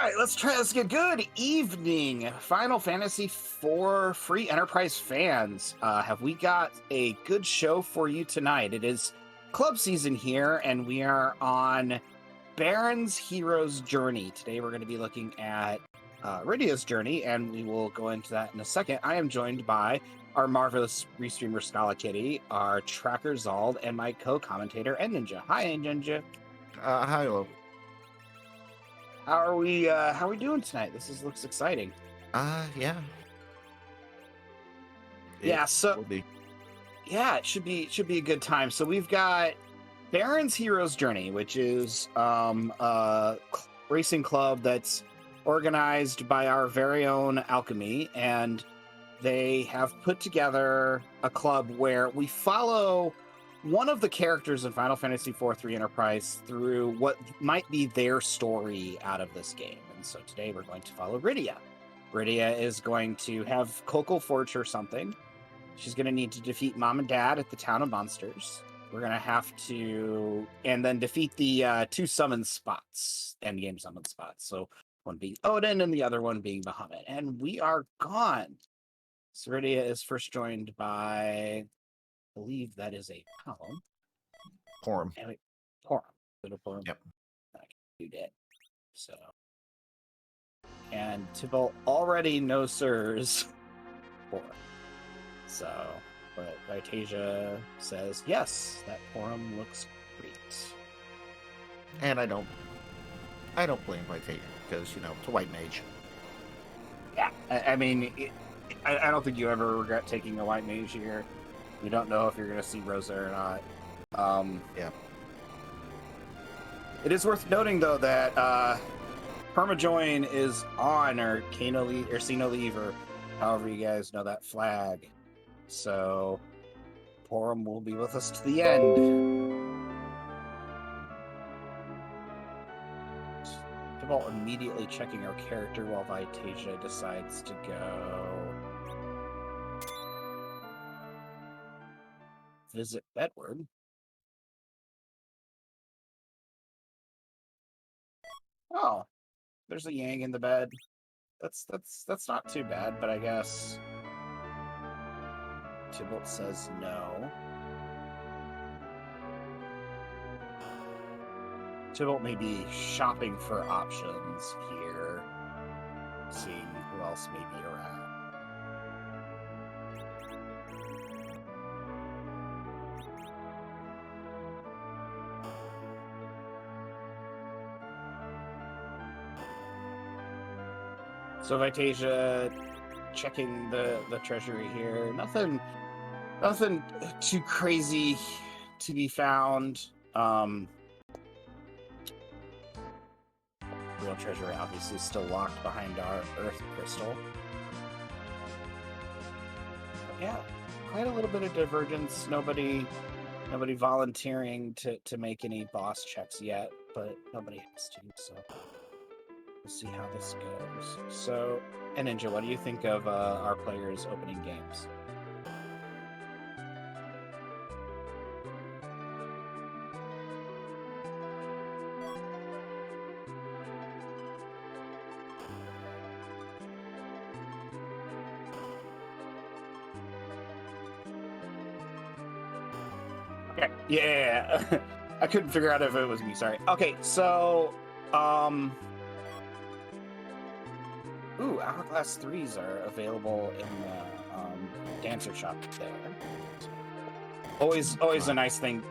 right, let's try this again. Good evening, Final Fantasy IV free enterprise fans. Have we got a good show for you tonight? It is club season here, and we are on Baron's Hero's Journey. Today we're going to be looking at Rydia's journey, and we will go into that in a second. I am joined by our marvelous restreamer Scala Kitty, our tracker Zald, and my co-commentator Ninja. Hi, Ninja. Hi, hello. How are we doing tonight? Looks exciting. Yeah. Yeah, so yeah, it should be a good time. So we've got Baron's Hero's Journey, which is a racing club that's organized by our very own Alchemy, and they have put together a club where we follow one of the characters in Final Fantasy IV-3 Enterprise through what might be their story out of this game. And so today we're going to follow Rydia. Rydia is going to have Cocal Forge or something. She's going to need to defeat Mom and Dad at the Town of Monsters. We're going to have to... and then defeat the two summon spots, endgame summon spots. So one being Odin and the other one being Bahamut. And we are gone. So Rydia is first joined by... I believe that is a column. Porum. Little Porum. Yep. I can do that. So. And Tybalt already knows Sirs Porum. So, but Vitasia says, yes, that Porum looks great. And I don't blame Vitasia because, it's a white mage. Yeah, I mean, I don't think you ever regret taking a white mage here. You don't know if you're going to see Rosa or not. Yeah. It is worth noting, though, that Permajoin is on, or Kano leave, or Sino leave, or however you guys know that flag. So, Porum will be with us to the end. Tybalt immediately checking our character while Vitasia decides to go visit Bedward. Oh, there's a Yang in the bed. That's not too bad, but I guess Tybalt says no. Tybalt may be shopping for options here, seeing who else may be around. So Vitasia checking the treasury here. Nothing too crazy to be found. Real treasury obviously still locked behind our Earth crystal. But yeah, quite a little bit of divergence. Nobody volunteering to make any boss checks yet, but nobody has to, so we'll see how this goes. So, and Ninja, what do you think of our players' opening games? Okay, yeah. I couldn't figure out if it was me, sorry. Okay, so, ooh, Hourglass 3s are available in the Dancer shop there. Always a nice thing.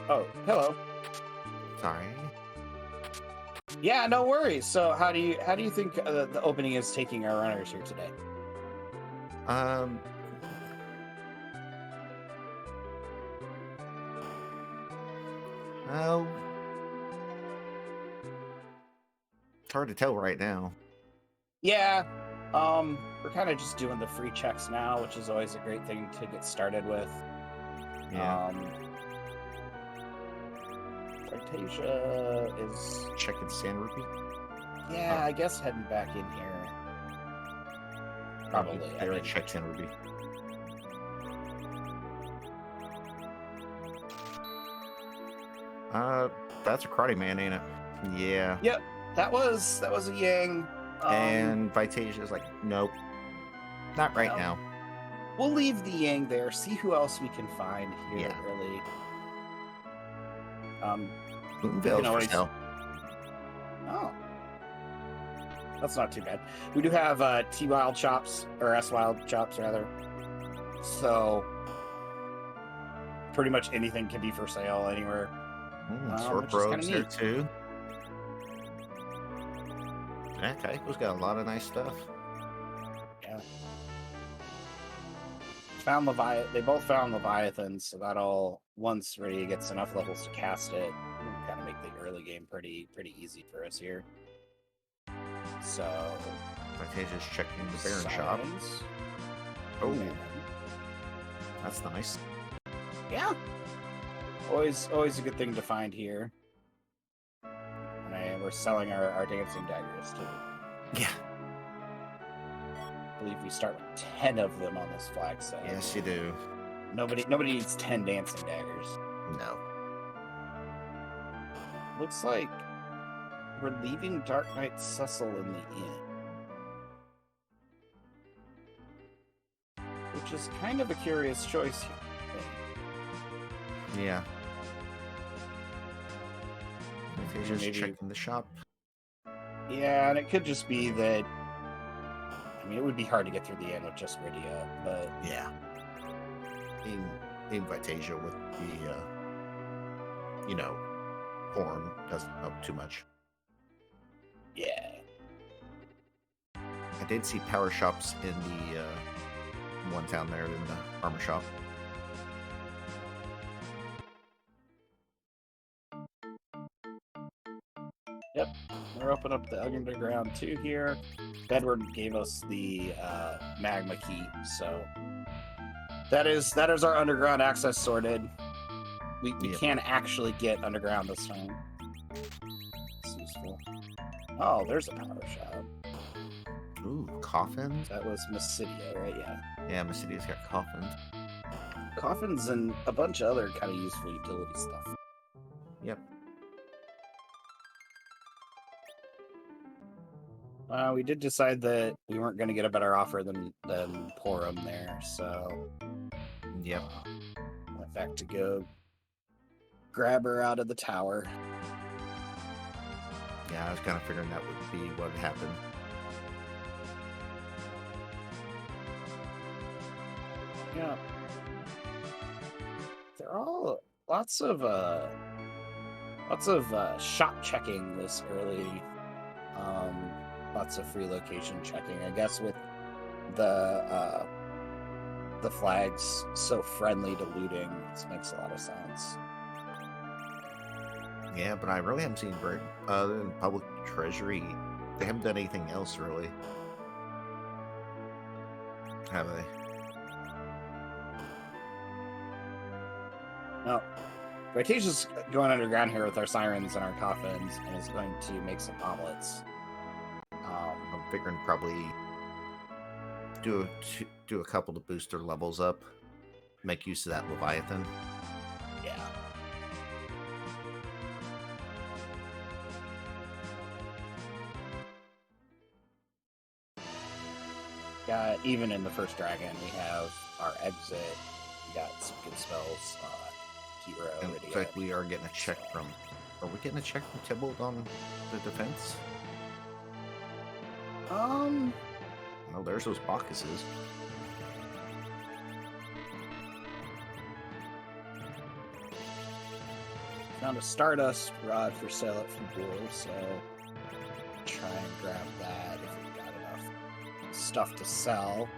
Oh, hello. Sorry. Yeah, no worries. So how do you think the opening is taking our runners here today? Well, it's hard to tell right now. Yeah, we're kind of just doing the free checks now, which is always a great thing to get started with. Yeah. Vitasia is Checking Sand Rupee. yeah, I guess heading back in here. Probably. I already checked Sand Rupee. Uh, That's a karate man, ain't it? Yeah. Yep. That was a Yang. And Vitasia's like, nope, not right No. now. We'll leave the Yang there. See who else we can find here Yeah. early. Boonville's for always- sale. Oh, that's not too bad. We do have T Wild Chops, or S Wild Chops rather. So pretty much anything can be for sale anywhere. Sword which is kinda Rogue's there neat. too. Yeah, Kaiko's got a lot of nice stuff. Yeah. Found Leviathan. They both found Leviathan, so that'll, once Rydia gets enough levels to cast it, kind of make the early game pretty easy for us here. So Vitasia's checking the Baron shop. Sirens. Oh, Man. that's nice. Yeah. Always a good thing to find here. And we're selling our dancing daggers too. Yeah. I believe we start with 10 of them on this flag set. Yes, you do. Nobody needs 10 dancing daggers. No. Looks like we're leaving Dark Knight Cecil in the inn. Which is kind of a curious choice here. Yeah. Vitasia's Maybe- checking the shop. Yeah, and it could just be that. I mean, it would be hard to get through the inn with just Rydia, but Yeah. In Vitasia with the, form doesn't help too much. yeah. I did see power shops in the one down there in the armor shop. Yep, we're opening up the underground too here. Edward gave us the magma key, so that is our underground access sorted. We Yep. can actually get underground this time. It's useful. Oh, there's a power shop. Ooh, coffins? That was Mysidia, right? Yeah. Yeah, Mysidia's got coffins. Coffins and a bunch of other kind of useful utility stuff. Yep. We did decide that we weren't going to get a better offer than Porum there, so Yep. went back to go grab her out of the tower. Yeah, I was kind of figuring that would be what would happen. Yeah. There are all lots of shop checking this early. Lots of free location checking. I guess with the flags so friendly to looting, this makes a lot of sense. Yeah, but I really haven't seen very other than public treasury. They haven't done anything else really, have they? No. Vitasia's going underground here with our sirens and our coffins and is going to make some omelets. I'm figuring probably do a couple to boost their levels up. Make use of that Leviathan. Yeah. Even in the first dragon, we have our exit. We got some good spells. Hero. And Rydia. looks like we are getting a check from. Are we getting a check from Tybalt on the defense? Oh, there's those Bacchuses. Found a Stardust rod for sale at Fabul, so try and grab that if we've got enough stuff to sell.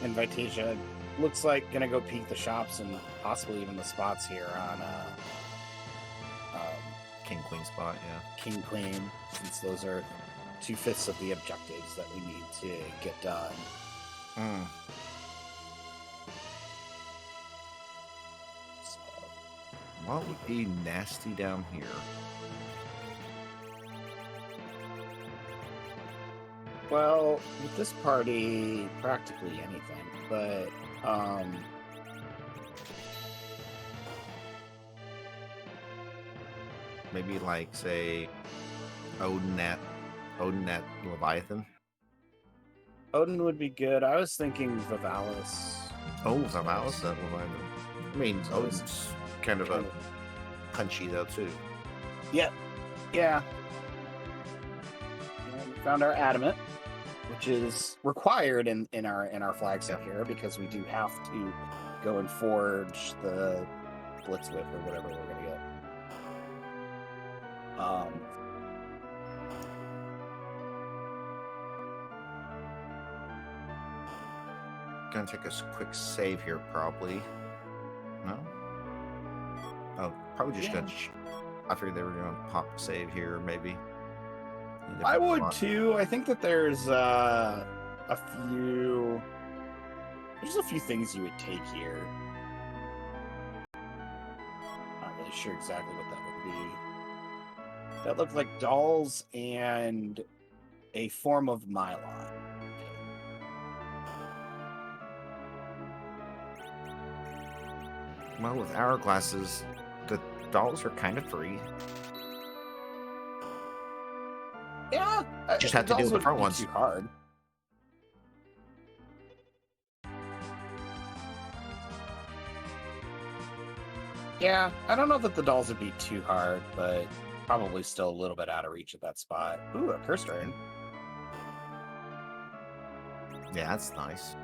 And Vitasia looks like gonna go peek the shops and possibly even the spots here on King Queen spot, yeah. King Queen, since those are 2/5 of the objectives that we need to get done. Hmm. So, What would be nasty down here? Well, with this party, practically anything, but Maybe like say Odin at Leviathan. Odin would be good. I was thinking Vivalis. Oh, Vivalis at Leviathan. I mean, So it's Odin's kind of a punchy though too. Yep. Yeah. And we found our adamant, which is required in our flag set here because we do have to go and forge the Blitzwhip or whatever we're gonna get. Gonna take a quick save here, probably. No. Oh, probably just gonna. I figured they were gonna pop a save here, maybe. I would too. I think that there's a few. There's a few things you would take here. Not really sure exactly what that would be. That looked like dolls and a form of Mylon. Well, with hourglasses, the dolls are kind of free. Yeah, Just have to deal with the front ones. Too hard. Yeah, I don't know that the dolls would be too hard, but probably still a little bit out of reach at that spot. Ooh, a curse drain. Yeah, that's nice.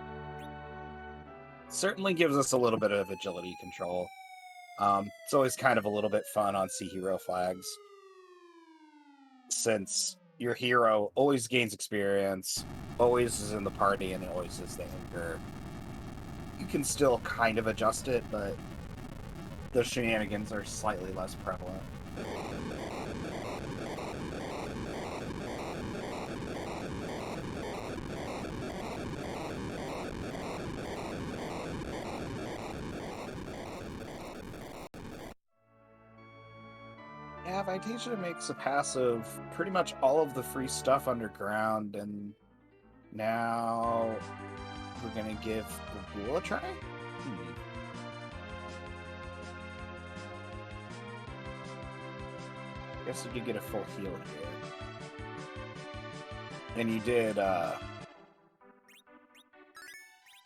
Certainly gives us a little bit of agility control. It's always kind of a little bit fun on Sea Hero flags, since your hero always gains experience, always is in the party, and always is the anchor. You can still kind of adjust it, but the shenanigans are slightly less prevalent. Yeah, Vitasia makes a passive pretty much all of the free stuff underground, and now we're gonna give the Ghoul a try? Guess you did get a full heal here. And you did,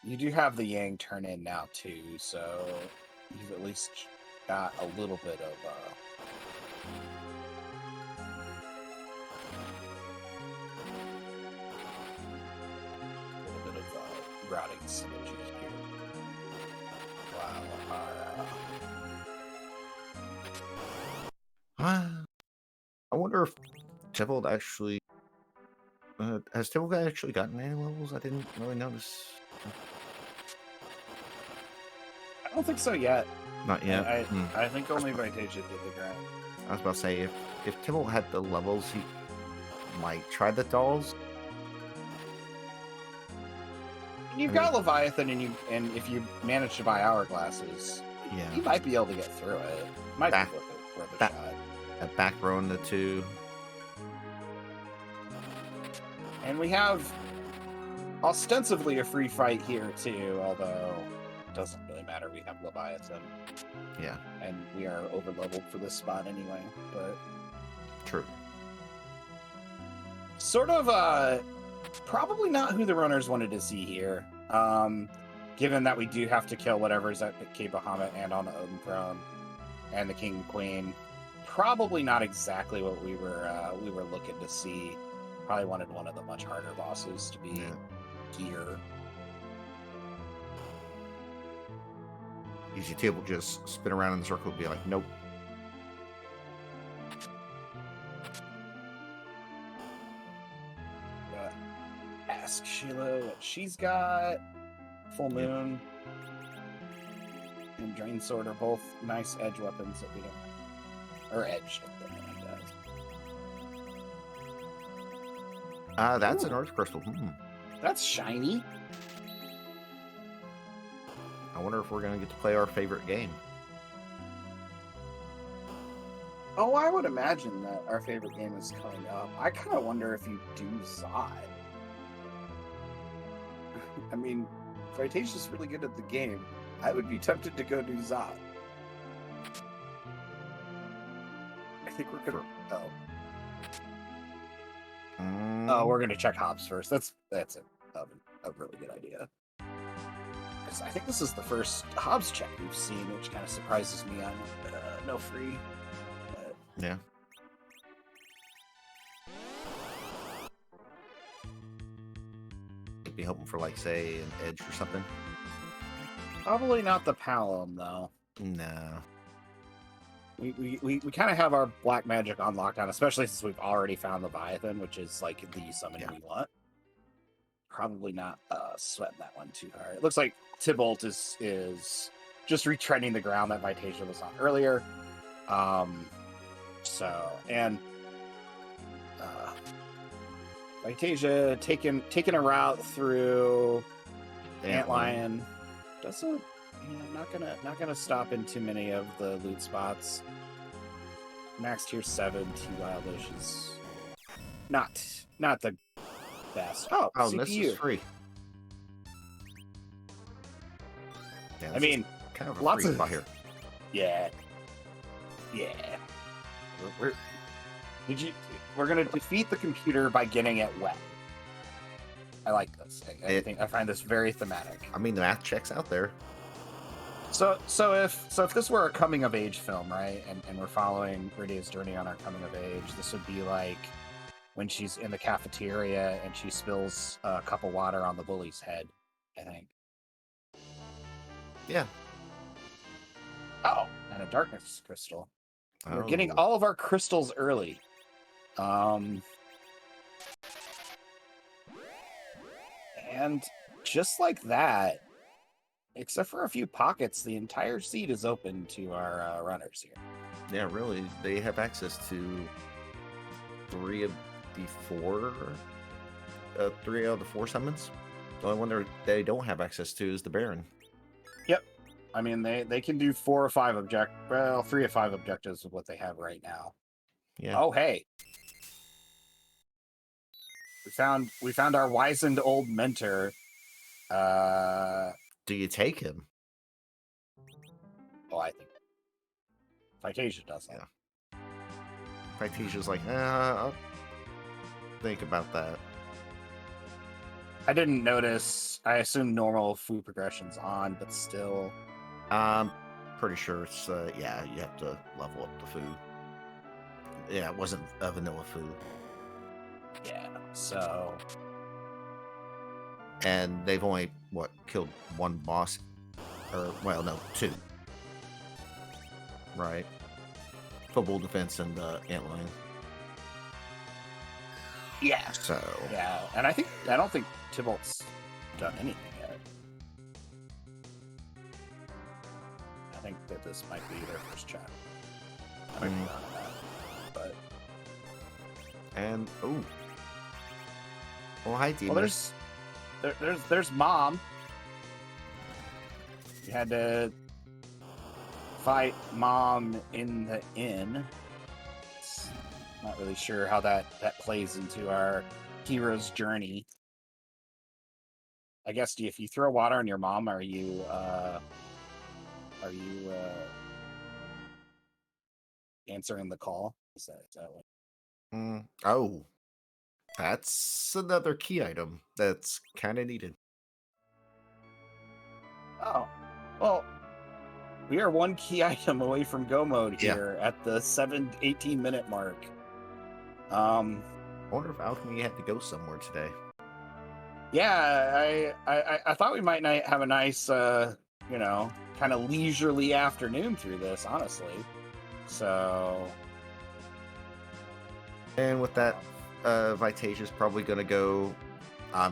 you do have the Yang turn in now too, so you've at least got a little bit of, routing synergy here. Wow. I wonder if Tybalt actually has Tybalt actually gotten any levels? I didn't really notice. I don't think so yet. Not yet. I think only Vitasia did the grind. I was about to say if Tybalt had the levels, he might try the dolls. You've got Leviathan, and if you manage to buy hourglasses, yeah, you might be able to get through it. Might be worth a shot. That back row in the two. And we have ostensibly a free fight here too, although it doesn't really matter. We have Leviathan. Yeah. And we are over leveled for this spot anyway, but true. Sort of probably not who the runners wanted to see here. Given that we do have to kill whatever's at Cape Bahamut and on the Odin throne and the King and Queen. Probably not exactly what we were looking to see. Probably wanted one of the much harder bosses to be here. Easy table just spin around in the circle and be like, nope. Ask Sheila what she's got. Full Moon and Drain Sword are both nice edge weapons that we don't have. Or edge, that's an Earth Crystal. That's shiny. I wonder if we're going to get to play our favorite game. Oh, I would imagine that our favorite game is coming up. I kind of wonder if you do Zod. I mean, Vitasia's really good at the game. I would be tempted to go do Zot. I think we're gonna. Oh, we're gonna check Hobbs first. That's a really good idea. Because I think this is the first Hobbs check we've seen, which kind of surprises me on no free. But... Yeah. Could be hoping for, like, say, an edge or something. Probably not the Palom, though. No. We kind of have our black magic on lockdown, especially since we've already found Leviathan, which is like the summon we want. Probably not sweating that one too hard. It looks like Tybalt is just retreading the ground that Vitasia was on earlier. Vitasia taking a route through Antlion. Doesn't not gonna stop in too many of the loot spots. Max tier 7 T Wild is not the best. Oh, CPU. This is free. Yeah, I mean, kind of a lots free of spot here. Yeah. We're gonna defeat the computer by getting it wet. I like this. I find this very thematic. I mean, the math checks out there. So if this were a coming of age film, right, and we're following Rydia's journey on our coming of age, this would be like when she's in the cafeteria and she spills a cup of water on the bully's head, I think. Yeah. Oh, and a darkness crystal. We're getting all of our crystals early. And just like that, except for a few pockets, the entire seed is open to our runners here. Yeah, really. They have access to 3 of the 4 summons. The only one they don't have access to is the Baron. Yep. I mean, they can do 4 or 5 3 of 5 objectives of what they have right now. Yeah. Oh, hey. We found our wizened old mentor. Do you take him? Oh, I think Vitasia doesn't. Yeah. Vitasia's like, I'll think about that. I didn't notice. I assume normal food progression's on, but still. Pretty sure it's you have to level up the food. Yeah, it wasn't a vanilla food. Yeah, so. And they've only killed 1 boss, or no, 2. Right. Football defense and Antlion. Yeah. So. Yeah, and I don't think Tybalt's done anything yet. I think that this might be their first chat. I might be wrong on that, but. And well, hi, Demon. Well, there's Mom. You had to fight Mom in the inn. Not really sure how that plays into our hero's journey. I guess if you throw water on your mom, are you answering the call? Is that what? Oh, that's another key item that's kind of needed. Oh, well, we are 1 key item away from go mode here at the 18-minute mark. I wonder if Alchemy had to go somewhere today. Yeah, I thought we might have a nice, kind of leisurely afternoon through this, honestly. So. And with that, Vitasia's probably going to go. I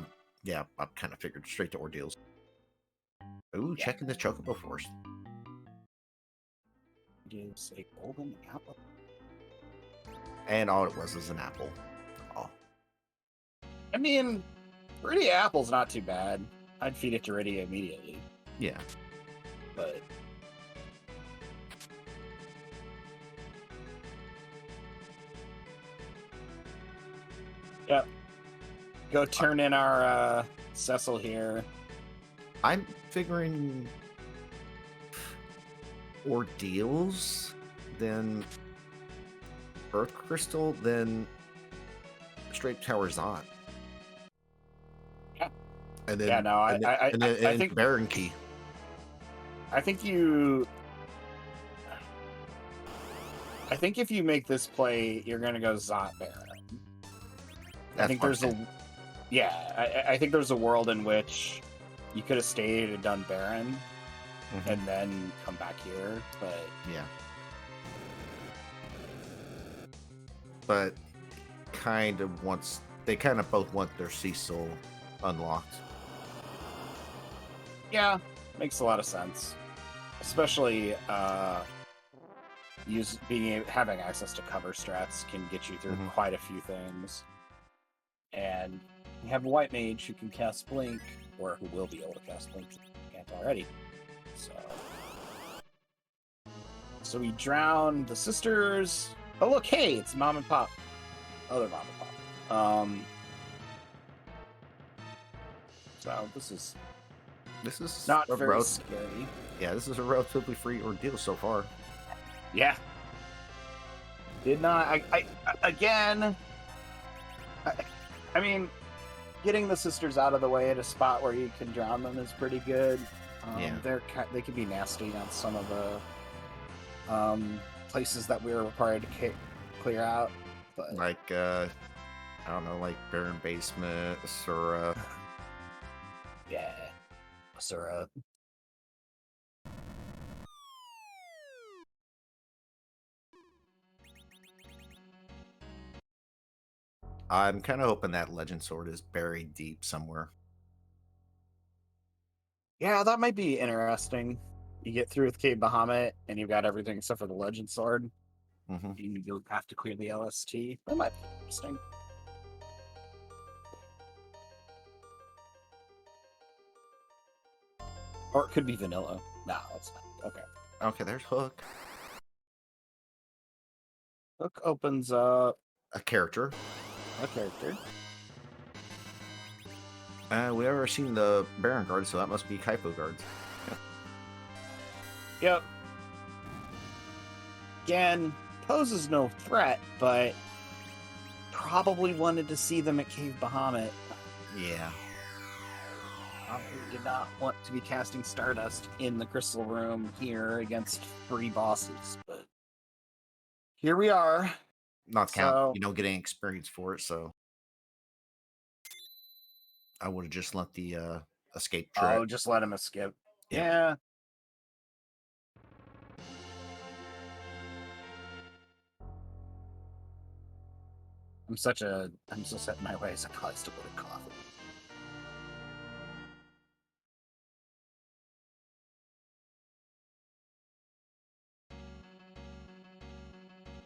kind of figured straight to Ordeals. Ooh, checking the Chocobo first. Gives a golden apple. And all it was an apple. Oh. I mean, Rydia apple's not too bad. I'd feed it to Rydia immediately. Yeah. But. Yep. Go turn in our Cecil here. I'm figuring Ordeals, then Earth Crystal, then straight Towers on. Yeah. And then, Yeah, no, I think Baron Key. I think if you make this play, you're gonna go Zot Baron. I think there's I think there's a world in which you could have stayed and done Baron, and then come back here, but yeah. But they kind of both want their Cecil unlocked. yeah, makes a lot of sense, especially having access to cover strats can get you through quite a few things. And we have a white mage who can cast Blink, or who will be able to cast Blink if you can't already. So we drown the sisters. Oh look, hey, it's Mom and Pop. Other Mom and Pop. So this is not very scary. Yeah, this is a relatively free ordeal so far. Yeah. Did not. I mean, getting the sisters out of the way at a spot where you can drown them is pretty good. They can be nasty on some of the places that we were required to clear out. But like, I don't know, like Baron Basement, Asura. Yeah, Asura. I'm kind of hoping that Legend Sword is buried deep somewhere. Yeah, that might be interesting. You get through with Cave Bahamut, and you've got everything except for the Legend Sword. You'll have to clear the LST. That might be interesting. Or it could be vanilla. No, that's not. Okay. Okay, there's Hook. Hook opens up a character. We've never seen the Baron Guard, so that must be Kaipo Guards. Yep. Again, poses no threat, but probably wanted to see them at Cave Bahamut. Yeah. Did not want to be casting Stardust in the Crystal Room here against free bosses, but here we are. Not count. You don't get any experience for it, so I would have just let the escape trip. Oh, just let him escape. Yeah. I'm so set in my ways. I probably still would have coughed.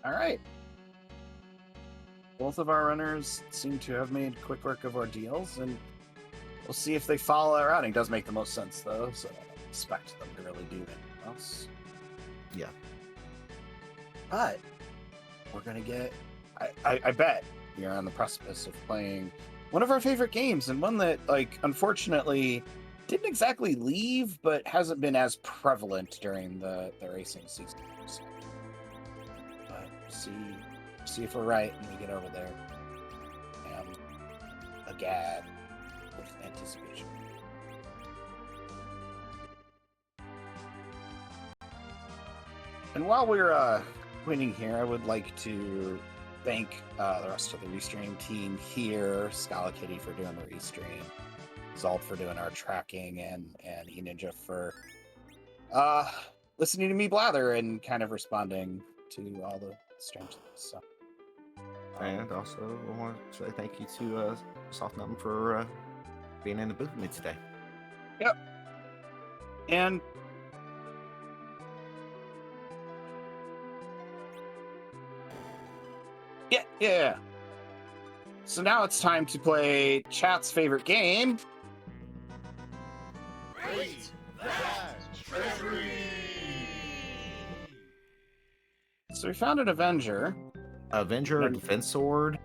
All right. Both of our runners seem to have made quick work of Ordeals, and we'll see if they follow that routing. Does make the most sense, though, so I don't expect them to really do anything else. Yeah. But we're going to get... I bet we are on the precipice of playing one of our favorite games, and one that, unfortunately didn't exactly leave, but hasn't been as prevalent during the racing season. So, but see if we're right when we get over there. And agad with anticipation. And while we're waiting here, I would like to thank the rest of the Restream team here, Scala Kitty for doing the Restream, Zalt for doing our tracking, and eNinja for listening to me blather and kind of responding to all the strange things. So. And also, I want to say thank you to Soft Numb for being in the booth with me today. Yep. And yeah. So now it's time to play chat's favorite game. Rate that treasury! So we found an Avenger. A Defense Sword,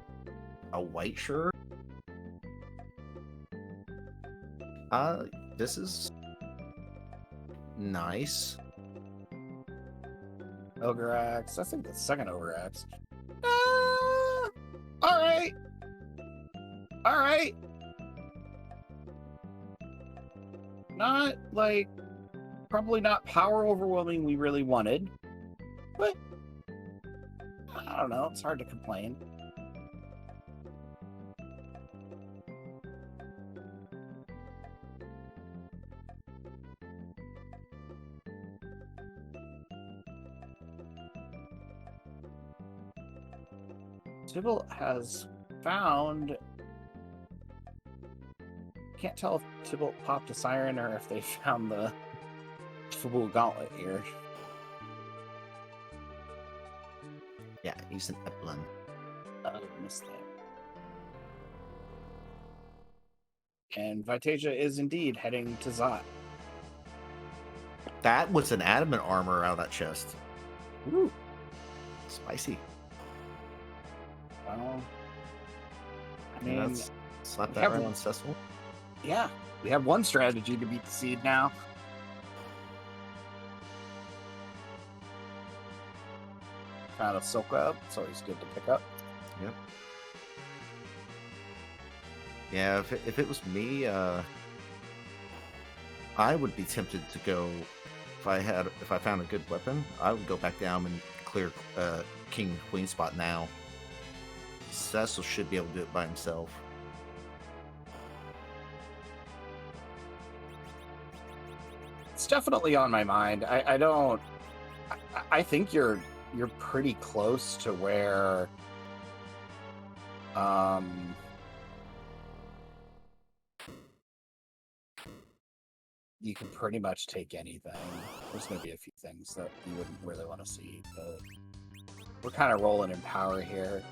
a white shirt. This is nice. Ogre Axe. I think the second Ogre Axe. All right. All right. Not like, probably not power overwhelming we really wanted, but I don't know. It's hard to complain. Tybalt has found. Can't tell if Tybalt popped a siren or if they found the Tybalt gauntlet here. Yeah, he's an Eplin. I missed that. And Vitasia is indeed heading to Zot. That was an adamant armor out of that chest. Ooh. Spicy. Well, I Yeah, mean, slap we that have- right on Cecil. yeah, we have one strategy to beat the seed now. Found a silk web. It's always good to pick up. Yep. Yeah, if it was me, I would be tempted to go. If I found a good weapon, I would go back down and clear King Queen spot now. Cecil should be able to do it by himself. It's definitely on my mind. I don't. I think you're pretty close to where. You can pretty much take anything. There's going to be a few things that you wouldn't really want to see, but we're kind of rolling in power here.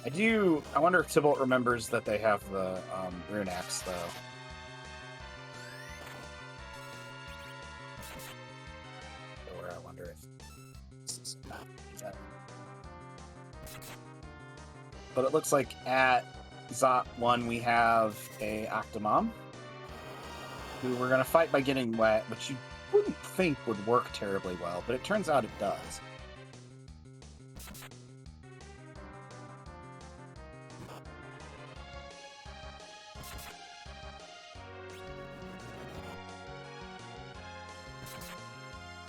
I wonder if Tybalt remembers that they have the rune axe, though. Or I wonder if this is not that. But it looks like at Zot 1 we have a Octomom, who we're going to fight by getting wet, which you wouldn't think would work terribly well, but it turns out it does.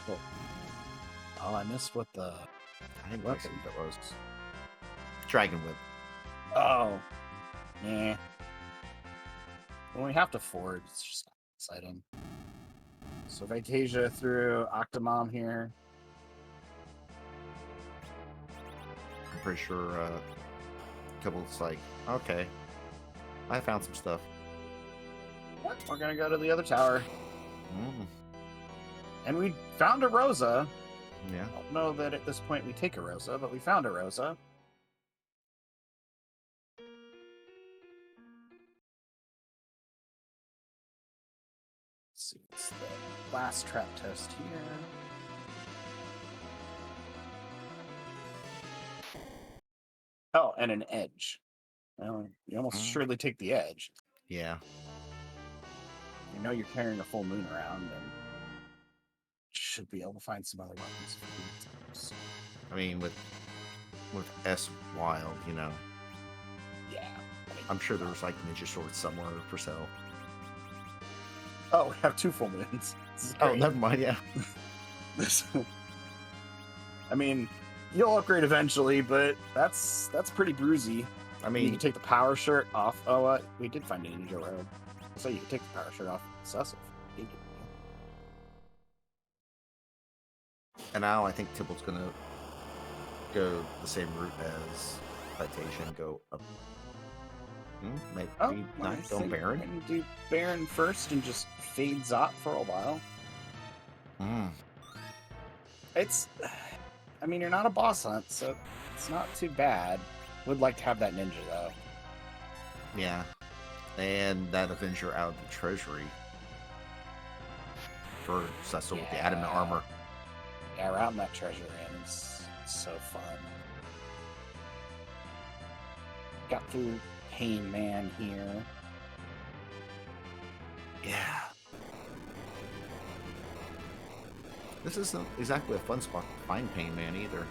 Cool. Oh, I missed what the... I think that's what that was. Dragon Whip. Oh. Yeah. When we have to forge, it's just not exciting. So Vitasia through Octomom here. I'm pretty sure Tybalt's like, okay, I found some stuff. What? We're gonna go to the other tower. Mm, And we found a Rosa. yeah. I don't know that at this point we take a Rosa, but we found a Rosa. Let's see, it's the last trap test here. Oh, and an edge. Well, you almost surely take the edge. Yeah. You know you're carrying a full moon around, and should be able to find some other weapons. I mean, with S Wild, you know, Yeah. I'm sure there's like ninja swords somewhere for sale. Oh, we have two full moons. This is Oh, great. never mind. Yeah. I mean, you'll upgrade eventually, but that's pretty bruisey. I You mean, can take the power shirt off. Oh, we did find a ninja robe. So you can take the power shirt off Cecil. and now I think Tybalt's gonna go the same route as Vitasia and go up. Maybe Oh, not I go think Baron. we're gonna do Baron first and just fade Zot for a while. It's, I mean, you're not a boss hunt, so it's not too bad. Would like to have that ninja though. Yeah. And that Avenger out of the treasury for Cecil with the adamant Yeah. armor. Yeah, routing that treasure in is so fun. Got through Pain Man here. Yeah. This isn't exactly a fun spot to find Pain Man either.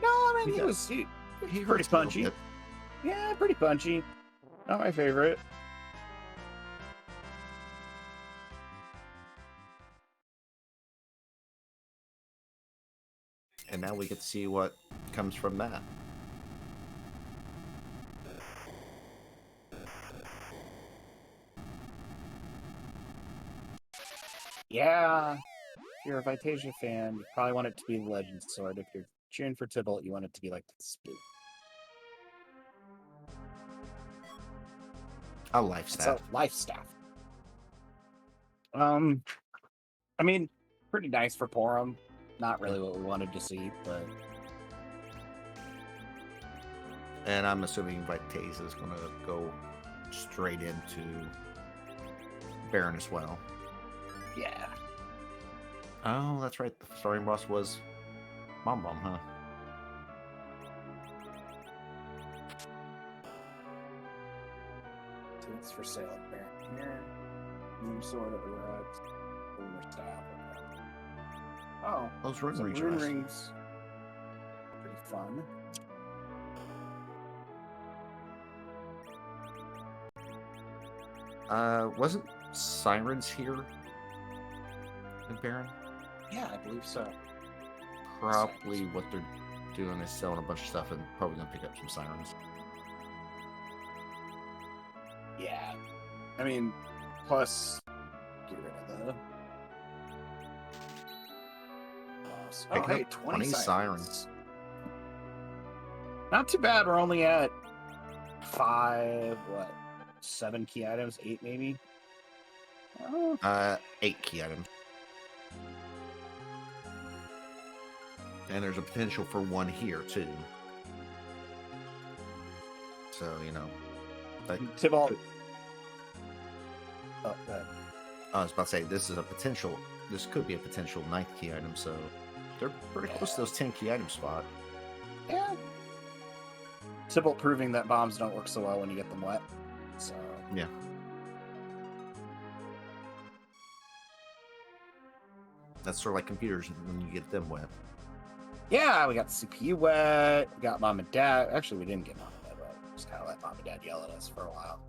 No, I mean, He he pretty pretty hurts a little punchy. bit. Yeah, pretty punchy. Not my favorite. And now we get to see what comes from that. Yeah. If you're a Vitasia fan, you probably want it to be the Legend Sword. If you're cheering for Tybalt, you want it to be like the Spook. A life It's staff. a life staff. I mean, pretty nice for Porum. Not really what we wanted to see, but And I'm assuming Vitasia is going to go straight into Baron as well. yeah. Oh, that's right. The starting boss was Bomb Bomb, huh? Tools for sale at Baron here. New sword of the rocks. Lunar staff. Oh, Those rune so rings rune are nice. rings. Pretty fun. Wasn't Sirens here in Baron? Yeah, I believe so. Probably what they're doing is selling a bunch of stuff and probably going to pick up some Sirens. Yeah. I mean, plus, get rid of the. Oh, Picking hey, up 20 20 sirens. Not too bad. We're only at 7 key items? 8 maybe? Oh, 8 key items. And there's a potential for 1 here, too. So, you know. That Tybalt. could- Oh, good. I was about to say, this could be a potential 9th key item, so they're pretty close to those 10 key item spot. Yeah. Tybalt proving that bombs don't work so well when you get them wet. So, Yeah. That's sort of like computers when you get them wet. yeah, we got the CPU wet. We got mom and dad. Actually, we didn't get mom and dad wet. We just kind of let mom and dad yell at us for a while.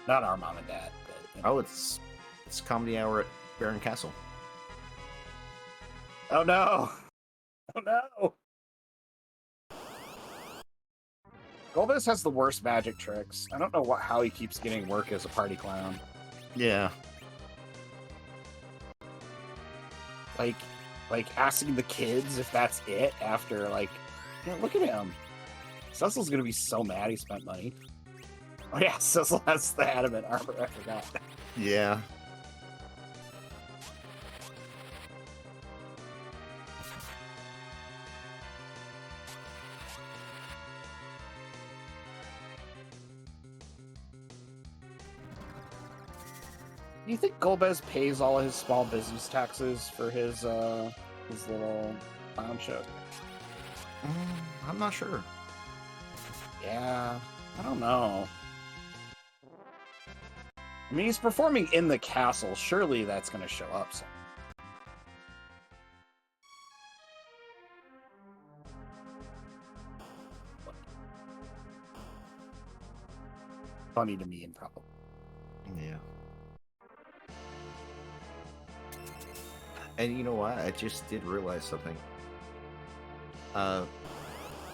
Not our mom and dad, but. You know. Oh, it's comedy hour at Baron Castle. Oh no! Oh no! Golbez has the worst magic tricks. I don't know how he keeps getting work as a party clown. Yeah. Like asking the kids if that's it after look at him. Cecil's gonna be so mad he spent money. Oh yeah, Cecil has the adamant armor. I forgot. Yeah. Do you think Golbez pays all his small business taxes for his little clown show? I'm not sure. Yeah, I don't know. I mean, he's performing in the castle. Surely that's going to show up soon. Funny to me, and probably. Yeah. And you know what? I just did realize something.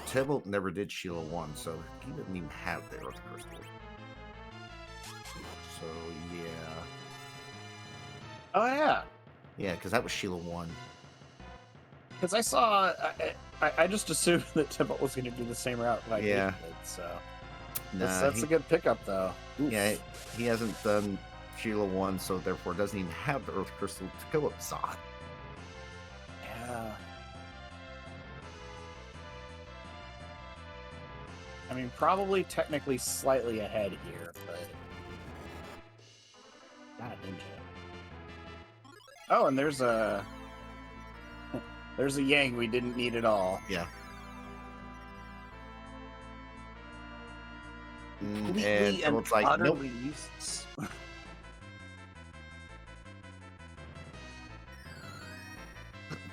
Tybalt never did Sheila 1, so he didn't even have the Earth Crystal. So, yeah. Oh yeah, Yeah, because that was Sheila 1. because I saw. I just assumed that Tybalt was going to do the same route like Yeah. he did. So Nah, that's a good pickup, though. Oof. yeah, he hasn't done Sheila 1, so therefore doesn't even have the Earth Crystal to go up Zod. Yeah. I mean, probably technically slightly ahead here, but not a ninja. Oh, and there's a Yang we didn't need at all. Yeah. completely and Tybalt's like, nope. utterly useless.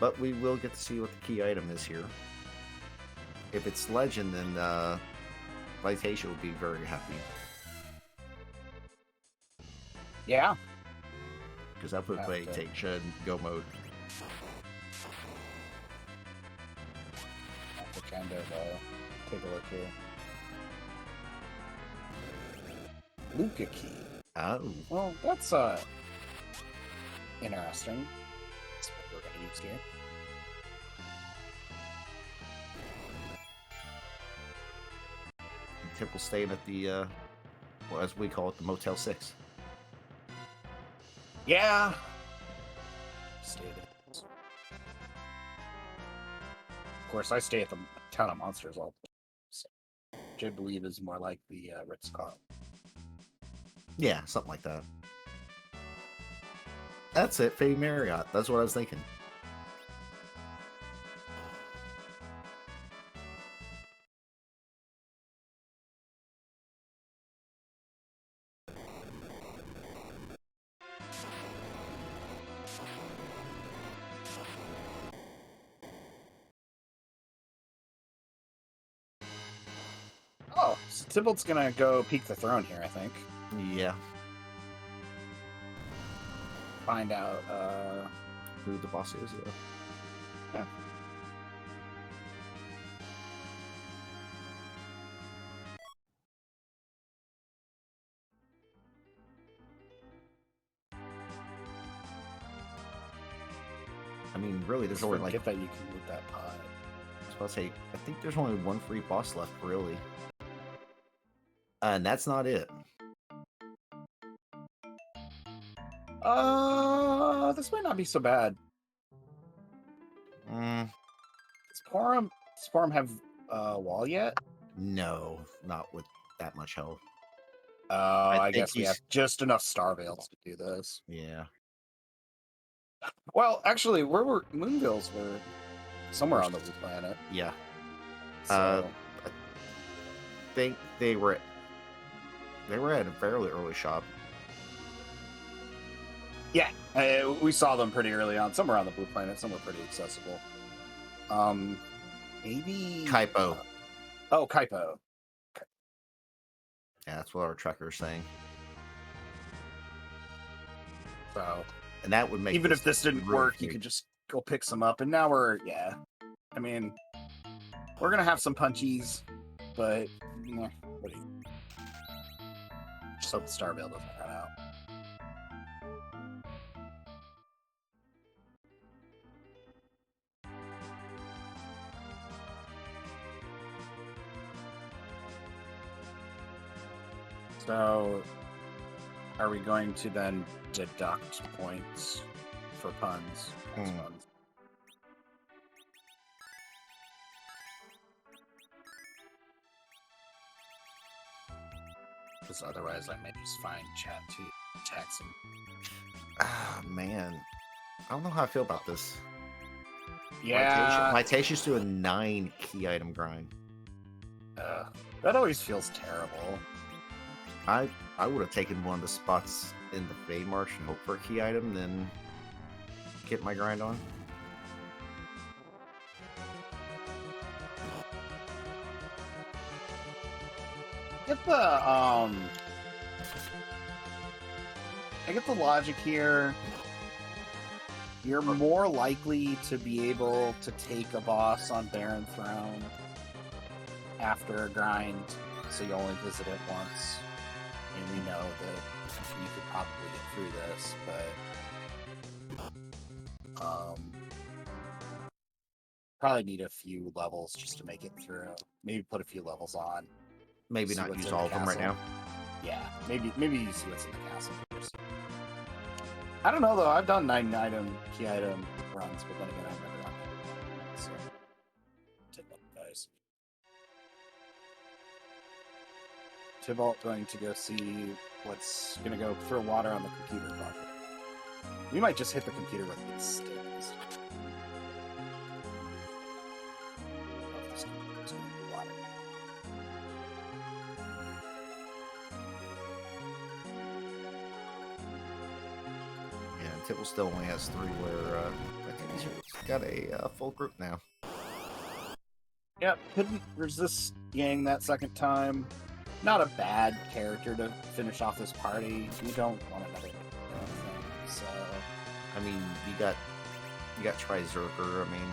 But we will get to see what the key item is here. If it's legend, then Vitatia will be very happy. Yeah. Because I put Vitatia in go mode. Have to kind of take a look here. Luca key. Oh. Well, that's interesting. That's what we're gonna use here. And Tipple's staying at the, well, as we call it, the Motel 6. Yeah. Stay at of course, I stay at the Town of Monsters all the time, so, which I believe is more like the Ritz-Carlton. Yeah, something like that. That's it, Faye Marriott. That's what I was thinking. Oh, so Tybalt's gonna go peek the throne here, I think. Yeah. Find out Who the boss is, yeah. I mean, really, there's only like... Forget that you can loot that pod. I was about to say, I think there's only one free boss left, really. And that's not it. This might not be so bad. Does Porum have a wall yet? No, not with that much health. Oh, I guess we have just enough Star Veils to do this. Yeah. Well, actually, where were Moonvilles were somewhere on the blue planet. Yeah. So, I think they were at a fairly early shop. yeah, we saw them pretty early on. Somewhere on the blue planet, somewhere pretty accessible. Maybe Kaipo. Oh, Kaipo. Yeah, that's what our tracker's saying. So, and that would make even if this didn't really work, big. you could just go pick some up. And now yeah. I mean, we're gonna have some punchies, but what do you? Just hope the Star Veil doesn't run out. So, are we going to then deduct points for puns? Puns. Because otherwise, I might just find chat to text him. Ah, man. I don't know how I feel about this. Yeah. My Tasha's doing a 9 key item grind. That always feels terrible. I would have taken one of the spots in the Fey Marsh and hope for a key item, then get my grind on. I get the logic here. You're more likely to be able to take a boss on Baron Throne after a grind, so you only visit it once. And we know that you could probably get through this, but probably need a few levels just to make it through. Maybe put a few levels on. Maybe not use all of them right now. Yeah, maybe you see what's in the castle first. I don't know though. I've done 9-item key item runs, but then again, I've never done it. So take that, guys. Tybalt going to go see what's going to go throw water on the computer project. We might just hit the computer with these sticks. Tibble still only has 3, where I think he's got a full group now. Yep, couldn't resist Yang that second time. Not a bad character to finish off this party. You don't want another thing, so... I mean, you got Tri-Zerker, I mean...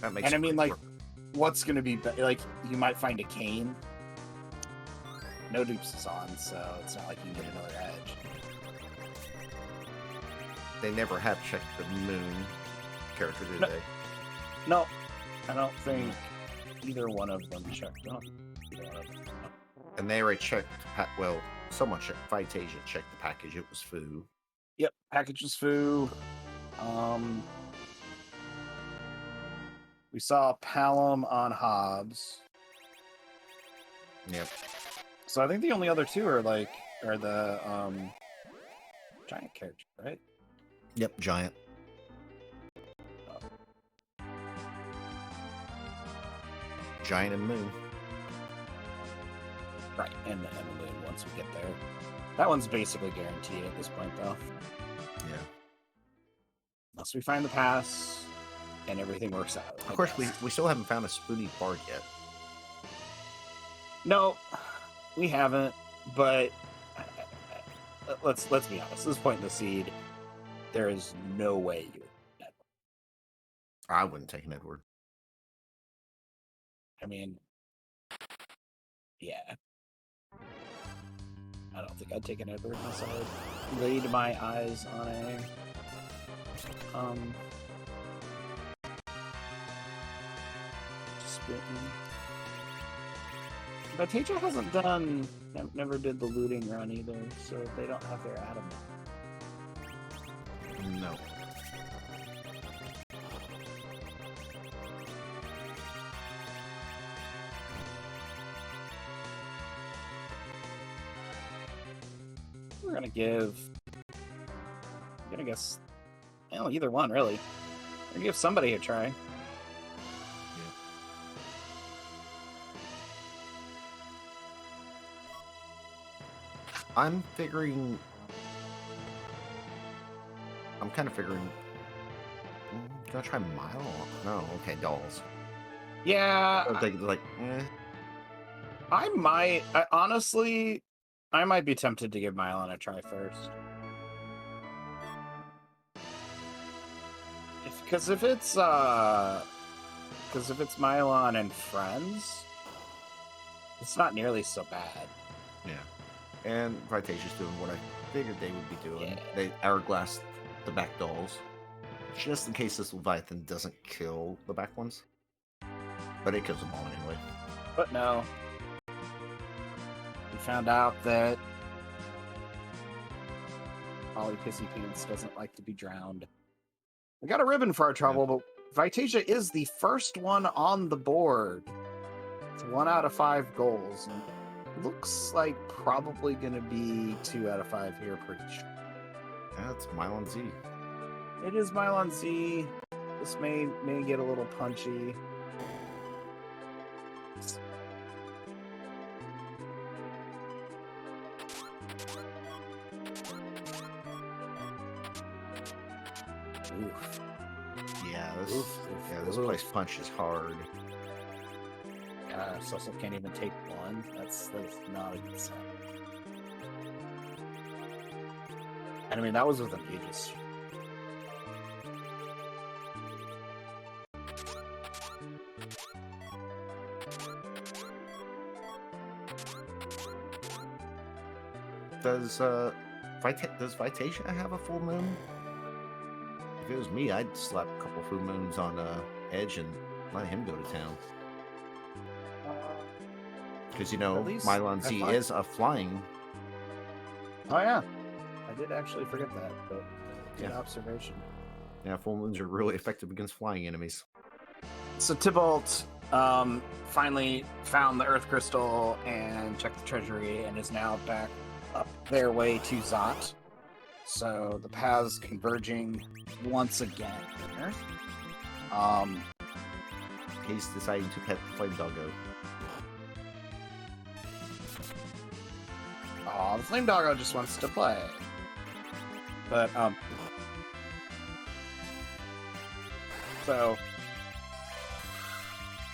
That makes And I it mean, pretty like, what's gonna be... Like, you might find a Kane. No dupes is on, so it's not like you can get another edge. They never have checked the Moon character, did No. they? No, I don't think either one of them checked on. And they already checked, well, someone checked, Vitasia checked the package, it was Fu. Yep, package was Fu. We saw Palom on Hobbs. Yep. So I think the only other two are the giant character, right? Yep, Giant. Giant and Moon. Right, and the Moon once we get there. That one's basically guaranteed at this point, though. Yeah. Unless we find the pass and everything works out. Of course, we still haven't found a Spoony Bard yet. No, we haven't. But let's be honest. At this point in the seed, there is no way you would. I wouldn't take an Edward. I mean, yeah. I don't think I'd take an Edward unless I laid my eyes on a Vitasia hasn't done, never did the looting run either, so they don't have their Adam. No. We're gonna guess, well, either one really. We're gonna give somebody a try. I'm kind of figuring. Gonna try Mile? No, okay, Dolls. Yeah, honestly, I might be tempted to give Mylon a try first. Because if it's Mylon and friends, it's not nearly so bad. Yeah. And Vitasia's doing what I figured they would be doing. Yeah. They hourglass the back dolls. Just in case this Leviathan doesn't kill the back ones. But it kills them all anyway. But no. We found out that Ollie Pissy Pants doesn't like to be drowned. We got a ribbon for our trouble, but Vitasia is the first one on the board. It's 1 out of 5 goals. And looks like probably going to be 2 out of 5 here, pretty sure. Yeah, it's Mylon Z. It is Mylon Z. This may get a little punchy. Oof. Yeah, this place punches hard. Cecil can't even take one. That's not a good sign. And I mean, that was with an Aegis. Does Vitasia have a full moon? If it was me, I'd slap a couple full moons on Edge and let him go to town. Because, Mylon Z is a flying. Oh, yeah. I did actually forget that, but good observation. Yeah, full moons are really effective against flying enemies. So Tybalt finally found the Earth Crystal and checked the treasury and is now back up their way to Zot. So the paths converging once again. He's deciding to pet the Flame Doggo. Oh, the Flame Doggo just wants to play. But so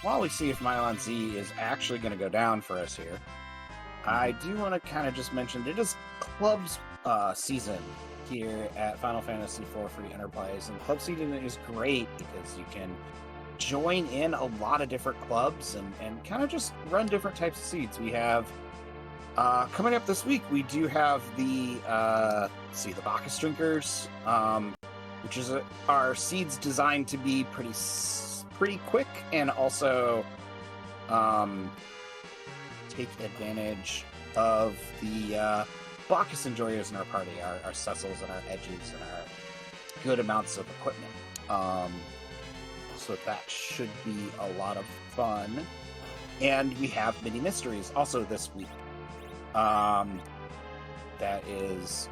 while we see if Mylon Z is actually going to go down for us here, I do want to kind of just mention it is clubs season here at Final Fantasy IV Free Enterprise, and club season is great because you can join in a lot of different clubs and kind of just run different types of seeds. We have coming up this week, we do have the the Bacchus Drinkers, which is our seeds designed to be pretty quick and also take advantage of the Bacchus enjoyers in our party, our Cecils and our Edges and our good amounts of equipment. So that should be a lot of fun. And we have mini mysteries also this week. That is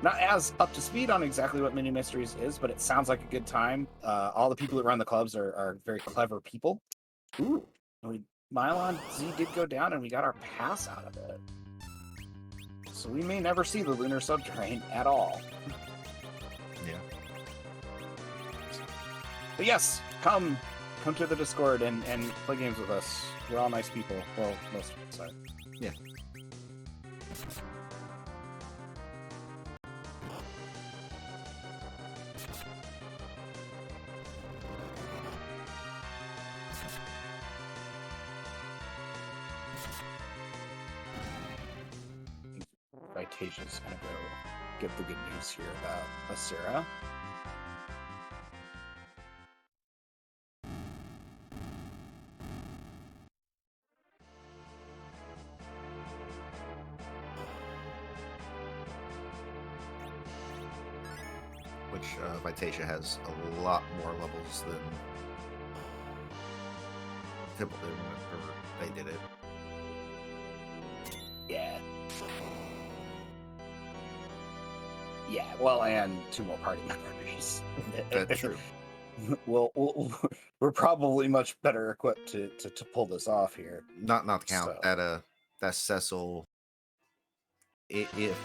not as up to speed on exactly what mini mysteries is, but it sounds like a good time. All the people that run the clubs are very clever people. Ooh, Mylon Z did go down, and we got our pass out of it. So we may never see the lunar subterrane at all. Yeah. But yes, come to the Discord and play games with us. We're all nice people. Well, most of us are. Yeah. Vitasia's gonna go get the good news here about Asura. Which Vitasia has a lot more levels than Temple did whenever they did it. Yeah. Yeah, well, and 2 more party members. That's true. We're probably much better equipped to pull this off here. Not to count So. that Cecil. If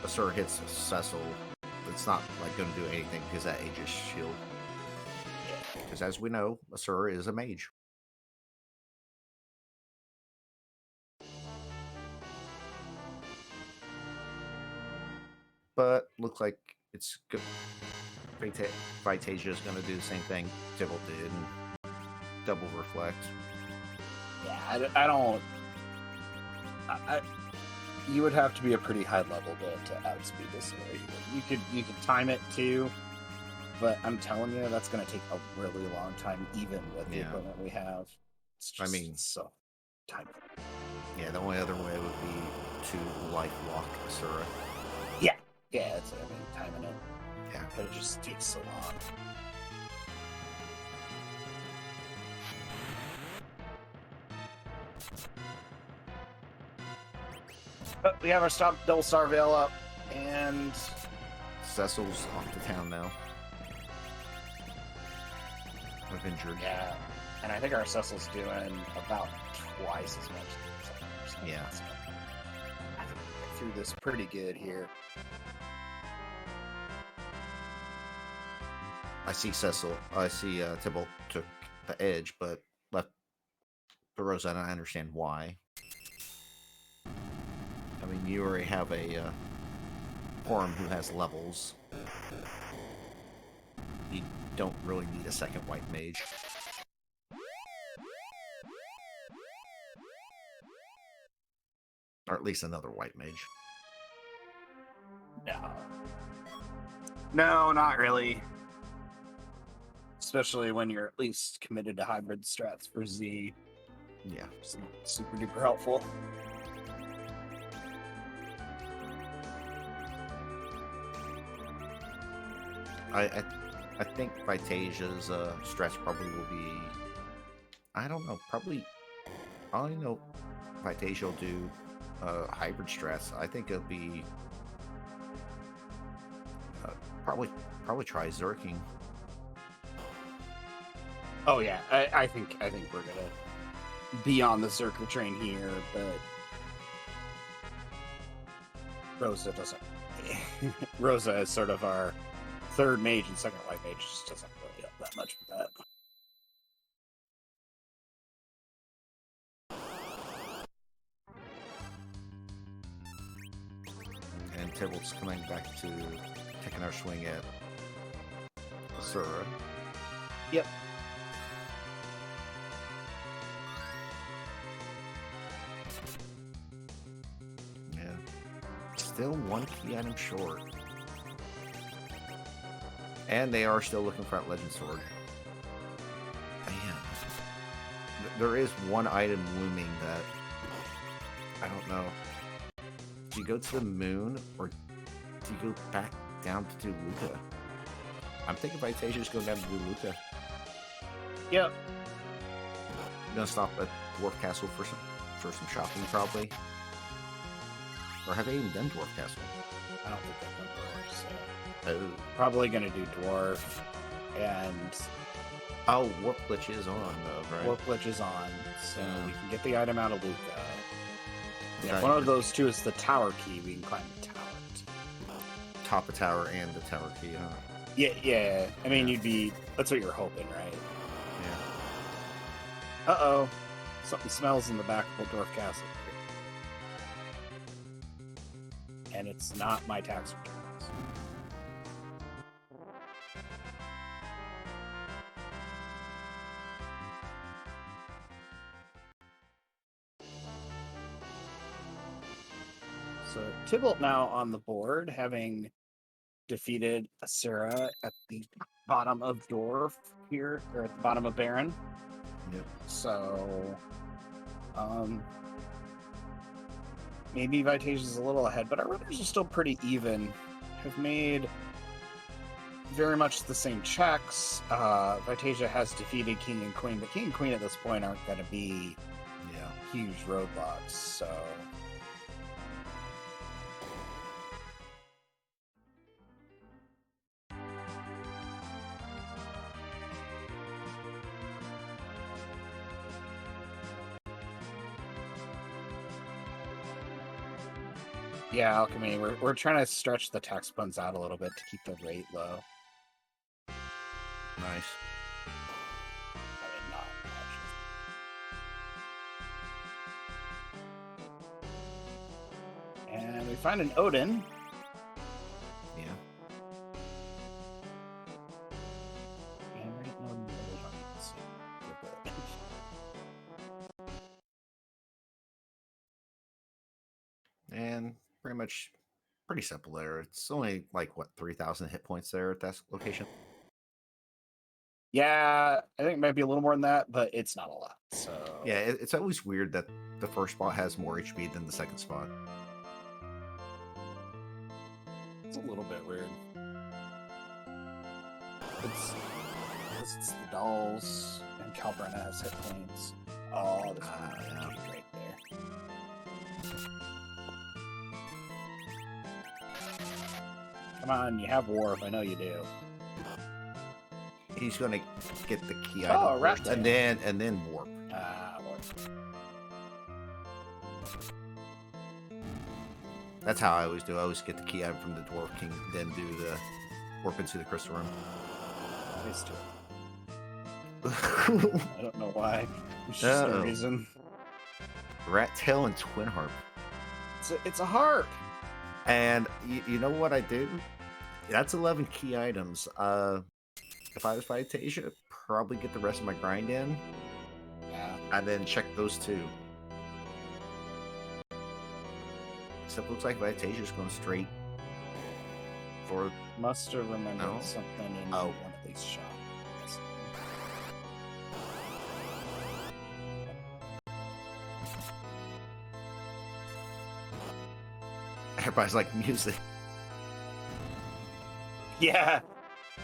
Asura hits Cecil, it's not like going to do anything because that Aegis shield. Because as we know, Asura is a mage. But looks like it's good. Vitasia is going to do the same thing Tibble did and double reflect. Yeah, I don't. You would have to be a pretty high level to outspeed this scenario. You could time it too, but I'm telling you, that's going to take a really long time, even with the equipment we have. It's just, so time. Yeah, the only other way would be to life lock Asura. Yeah, that's what I mean, timing it. Yeah, but it just takes so long. But we have our double star veil up, and Cecil's off to town now. With injured. Yeah, and I think our Cecil's doing about twice as much. Yeah. So I think we get through this pretty good here. I see Tibble took the edge, but left the Rosa, and I understand why. I mean, you already have a Quorum who has levels. You don't really need a second white mage. Or at least another white mage. No, not really. Especially when you're at least committed to hybrid strats for Z. Yeah. Super duper helpful. I think Vitasia's strats probably will be, I don't know, probably, I only know Vitasia will do hybrid strats. I think it'll be probably try Zerking. Oh yeah, I think we're gonna be on the Zerker train here, but Rosa doesn't. Rosa is sort of our third mage, and second white mage just doesn't really help that much with that. And Tybalt's coming back to taking our swing at Asura. Yep. Yeah. Still one key item short. And they are still looking for that Legend Sword. Man. There is one item looming that... I don't know. Do you go to the moon, or do you go back down to do Luca? I'm thinking Vitasia's going down to do Luca. Yep. Gonna stop at Dwarf Castle for some shopping, probably. Or have they even done Dwarf Castle? I don't think they've done dwarf, so Oh. probably gonna do dwarf, and Oh, Warp Glitch is on, though, right? warp glitch is on, so Yeah. we can get the item out of Luca. Yeah, Okay. one of those two is the tower key. We can climb the tower. Top of tower and the tower key, huh? Yeah. I mean, Yeah. that's what you're hoping, right? Yeah. Uh-oh. Something smells in the back of the dwarf castle. And it's not my tax returns. So Tybalt now on the board, having defeated Asura at the bottom of Dwarf here, or at the bottom of Baron. Yep. So, maybe Vitasia's a little ahead, but our runners are still pretty even. Have made very much the same checks. Vitasia has defeated King and Queen, but King and Queen at this point aren't going to be Yeah. huge roadblocks, so... Yeah, Alchemy, we're trying to stretch the tax funds out a little bit to keep the rate low. Nice. I mean, not actually. And we find an Odin. Yeah. And we're getting Odin really hard. Let's see. Good bit. And pretty much pretty simple there. It's only like, what, 3,000 hit points there at that location? Yeah, I think it might be a little more than that, but it's not a lot. So Yeah, it's always weird that the first spot has more HP than the second spot. it's a little bit weird. It's the dolls, and Calbrenna has hit points. Oh, this Yeah. is right there. Come on, you have Warp. I know you do. He's gonna get the key Oh, item rat first, and then warp. Warp. That's how I always do. I always get the key item from the Dwarf King, then do the warp into the crystal room. Always do it. I don't know why. There's just no Uh-oh. reason. Rat Tail and Twin Harp. It's a harp. And you know what I did? That's 11 key items. If I was Vitasia, probably get the rest of my grind in, Yeah. and then check those two. Except it looks like Vitasia's going straight for... Must have remembered No. something in Oh. one of these shops. Everybody's like, music. Yeah.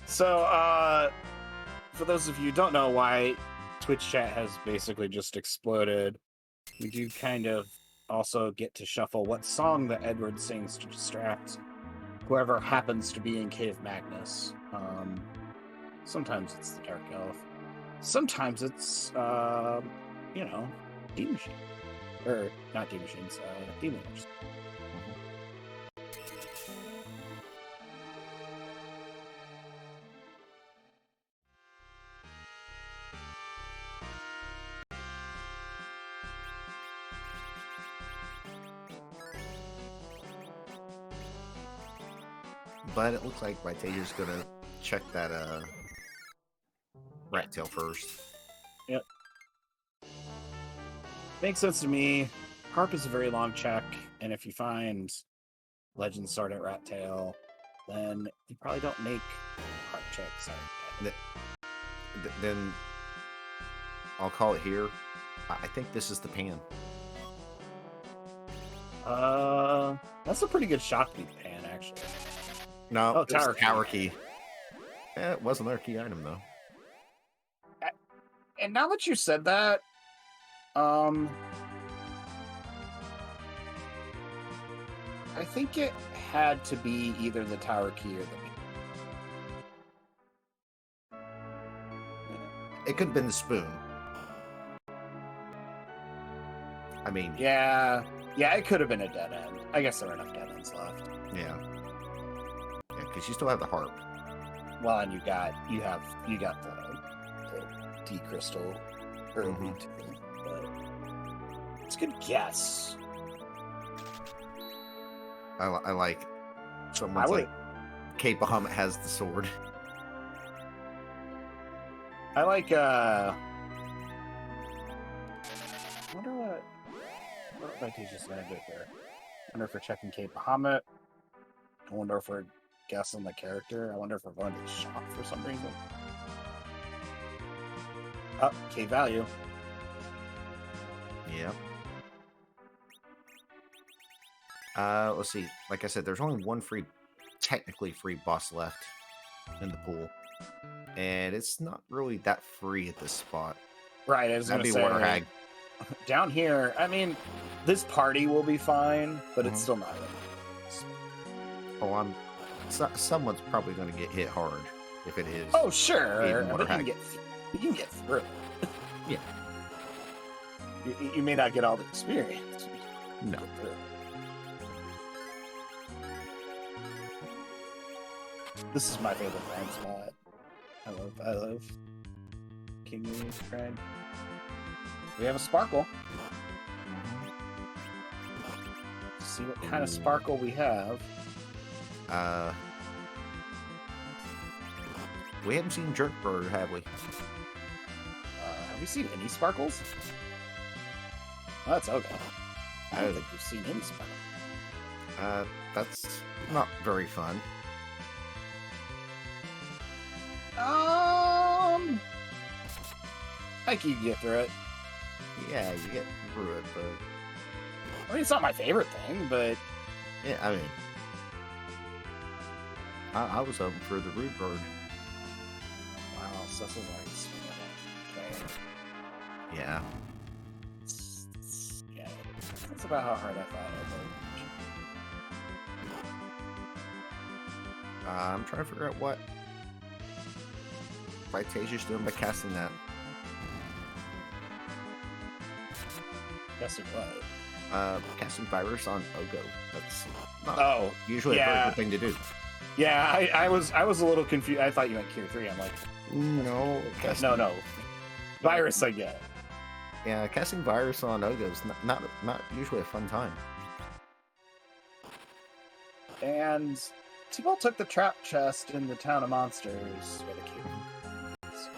So, for those of you who don't know why Twitch chat has basically just exploded, we do kind of also get to shuffle what song that Edward sings to distract whoever happens to be in Cave Magnus. Sometimes it's the Dark Elf. Sometimes it's, Demon Machine. Or, not Demon Machines, Demon Hunters. But it looks like Vitasia's gonna check that rat tail first. Yep. Makes sense to me. Harp is a very long check, and if you find Legend Sword at Rat Tail, then you probably don't make harp checks. Then I'll call it here. I think this is the pan. That's a pretty good shot to be the pan, actually. No, Oh, it was tower key. It wasn't our key item though. And now that you said that, I think it had to be either the tower key or the. It could have been the spoon. I mean, Yeah, it could have been a dead end. I guess there were enough dead ends left. yeah, because you still have the harp. Well, and you got the D crystal early Mhm. too, but it's a good guess. I like someone's like Kate Bahamut has the sword. I like I wonder what Vitasia's gonna do here. I wonder if we're checking Kate Bahamut. I wonder if we're guessing the character. I wonder if we're going to the shop for some reason. Oh, K value. Yeah. Let's see. Like I said, there's only one technically free boss left in the pool, and it's not really that free at this spot. Right, I was That'd gonna be say Water Hag. down here. I mean, this party will be fine, but Mhm. it's still not. Oh, someone's probably going to get hit hard if it is. Oh, sure. Even But Water you can Hag. get through it. Yeah. You may not get all the experience. but you No. get through it. This is my favorite brand spot. I love King Lee's brand. We have a sparkle. See what kind of sparkle we have. We haven't seen Jerkbird, have we? Have we seen any sparkles? Oh, that's okay. I don't think we've seen any sparkles. That's not very fun. I think you can get through it. Yeah, you get through it, but I mean, it's not my favorite thing, but yeah, I mean, I was hoping for the Rude Bird. wow, so this is already seen it. Okay. Yeah. Yeah, that's about how hard I thought it I'm trying to figure out what Vitasia's doing by casting that. would. Guess it was. Casting virus on Ogo. That's not Oh, usually a yeah. very good thing to do. yeah. I was a little confused. I thought you meant Cure 3. I'm like, No. no. Virus, I get. Yeah, casting virus on Ogo is not usually a fun time. And T-Ball took the trap chest in the Town of Monsters where the cave is,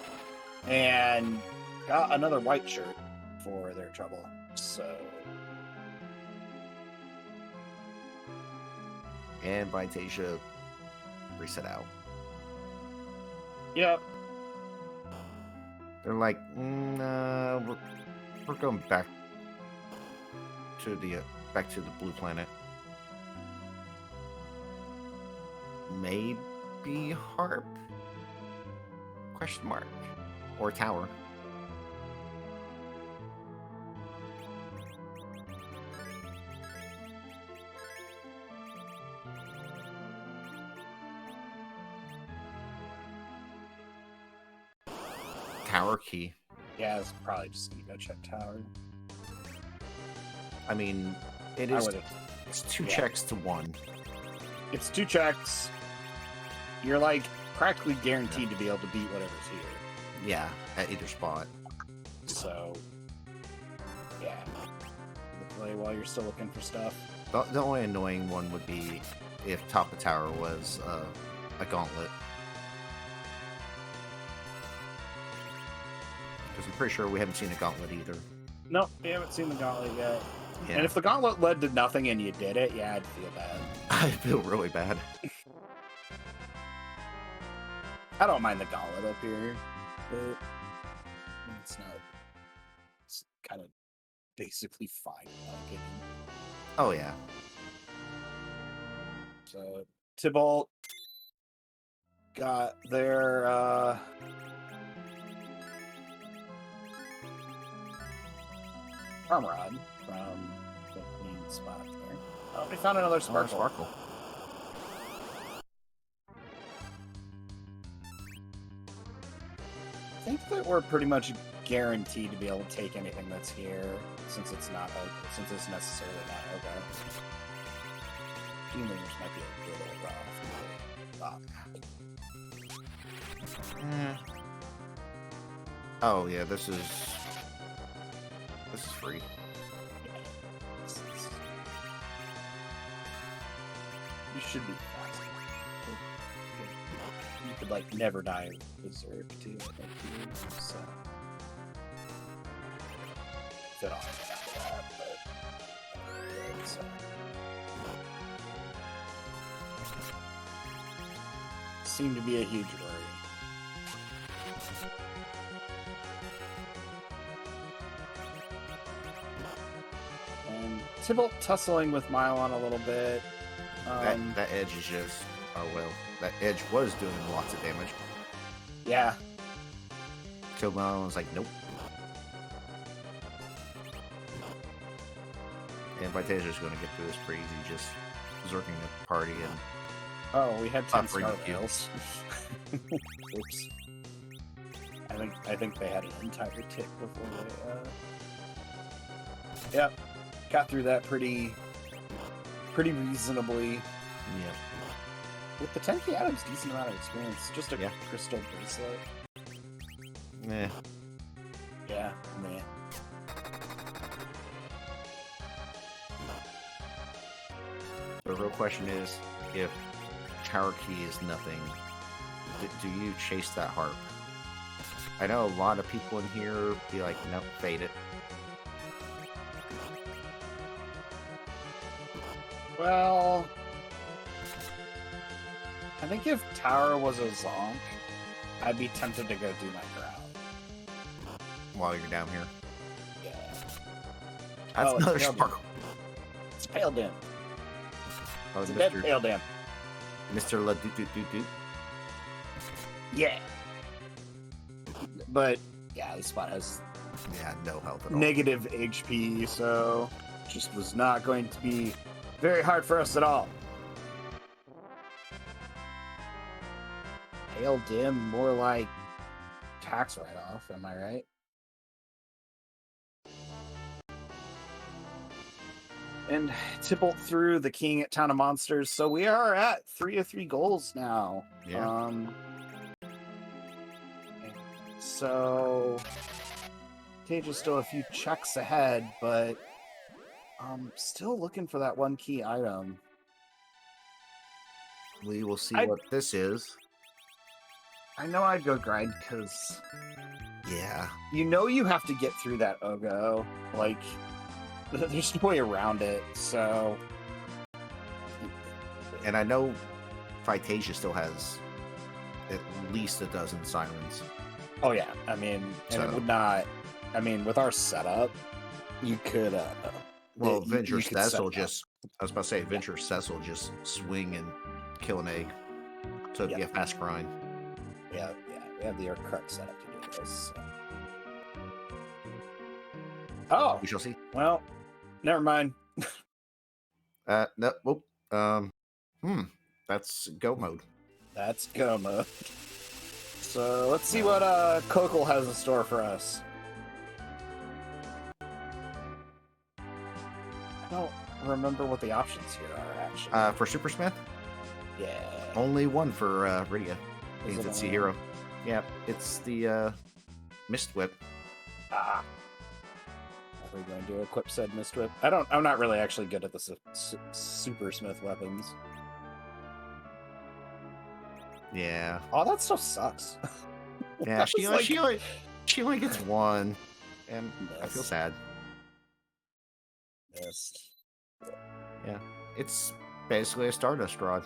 and got another white shirt for their trouble. So And Vitasia reset out. yep. They're like, we're going back to the blue planet. Maybe harp? Question mark. Or tower. Tower key. Yeah, it's probably just gonna go check tower. I mean, it I is. would've- It's two yeah. checks to one. It's 2 checks. You're like practically guaranteed to be able to beat whatever's here. Yeah, at either spot. So yeah, play while you're still looking for stuff. The only annoying one would be if top of tower was a gauntlet. Because I'm pretty sure we haven't seen a gauntlet either. Nope, we haven't seen the gauntlet yet. Yeah. And if the gauntlet led to nothing and you did it, yeah, I'd feel bad. I feel really bad. I don't mind the gauntlet up here, but it's not. It's kind of basically fine, in my opinion. Oh, yeah. So, Tybalt got their Armorod from the main spot there. Oh, we found another Sparkle. Sparkle. I think that we're pretty much guaranteed to be able to take anything that's here, since it's not since it's necessarily not Oga. Teamers might be a little rough. Oh, yeah, this is free. You should be fast. You could like never die of Berserk too. I think too. So fit on that, but so. Seemed to be a huge worry. And Tybalt tussling with Mylon a little bit. That edge is just... Oh, well. That edge was doing lots of damage. Yeah. Till Mylon was like, nope. And Vitasia's going to get through this pretty easy, just zerking the party and... Oh, we had 10 Offering Star you. Rails. Oops. I think they had an entire tick before they. Yep, got through that pretty reasonably. Yeah. With the 10K Adams, decent amount of experience. Just a Yeah. crystal bracelet. Eh. Yeah, man. The real question is, if Tower Key is nothing, do you chase that harp? I know a lot of people in here be like, nope, fade it. Well, I think if Tower was a Zonk, I'd be tempted to go do my ground. While you're down here. Yeah. That's Oh, it's another Pale sparkle. It's Pale Dim. Oh, It's a dead Pale Dim. Mr. La Doot Doot Doot Doot. Yeah. But, yeah, this spot has Yeah, no health at all. negative HP, so just was not going to be very hard for us at all. Pale Dim, more like tax write-off, am I right? And Tybalt through the King at Town of Monsters, so we are at 3 of 3 goals now. Yeah. So Cage is still a few checks ahead, but still looking for that one key item. We will see I- what this is. I know I'd go grind because Yeah. you know you have to get through that Ogo. Like, there's no way around it, so... And I know Vitasia still has at least a dozen sirens. Oh yeah, I mean, and it So- would not... I mean, with our setup, you could... Well, you Venture could set Cess will it up. just... I was about to say, Venture Cess will just swing and kill an egg. So it'd be a fast grind. Yeah, we have the correct setup to do this. So. Oh, We shall see. well, never mind. No, whoop. That's go mode. That's go mode. So let's see what Kokol has in store for us. I don't remember what the options here are, actually. For Super Smith, Yeah. only one for Rydia. Is Means it it's the only hero. Yeah, it's the Mist Whip. Ah. Are we going to equip said Mist Whip? I'm not really actually good at the Super Smith weapons. Yeah. Oh, that stuff sucks. Yeah, That was she only gets one, and I feel Yes. sad. Yes. Yeah, it's basically a Stardust rod.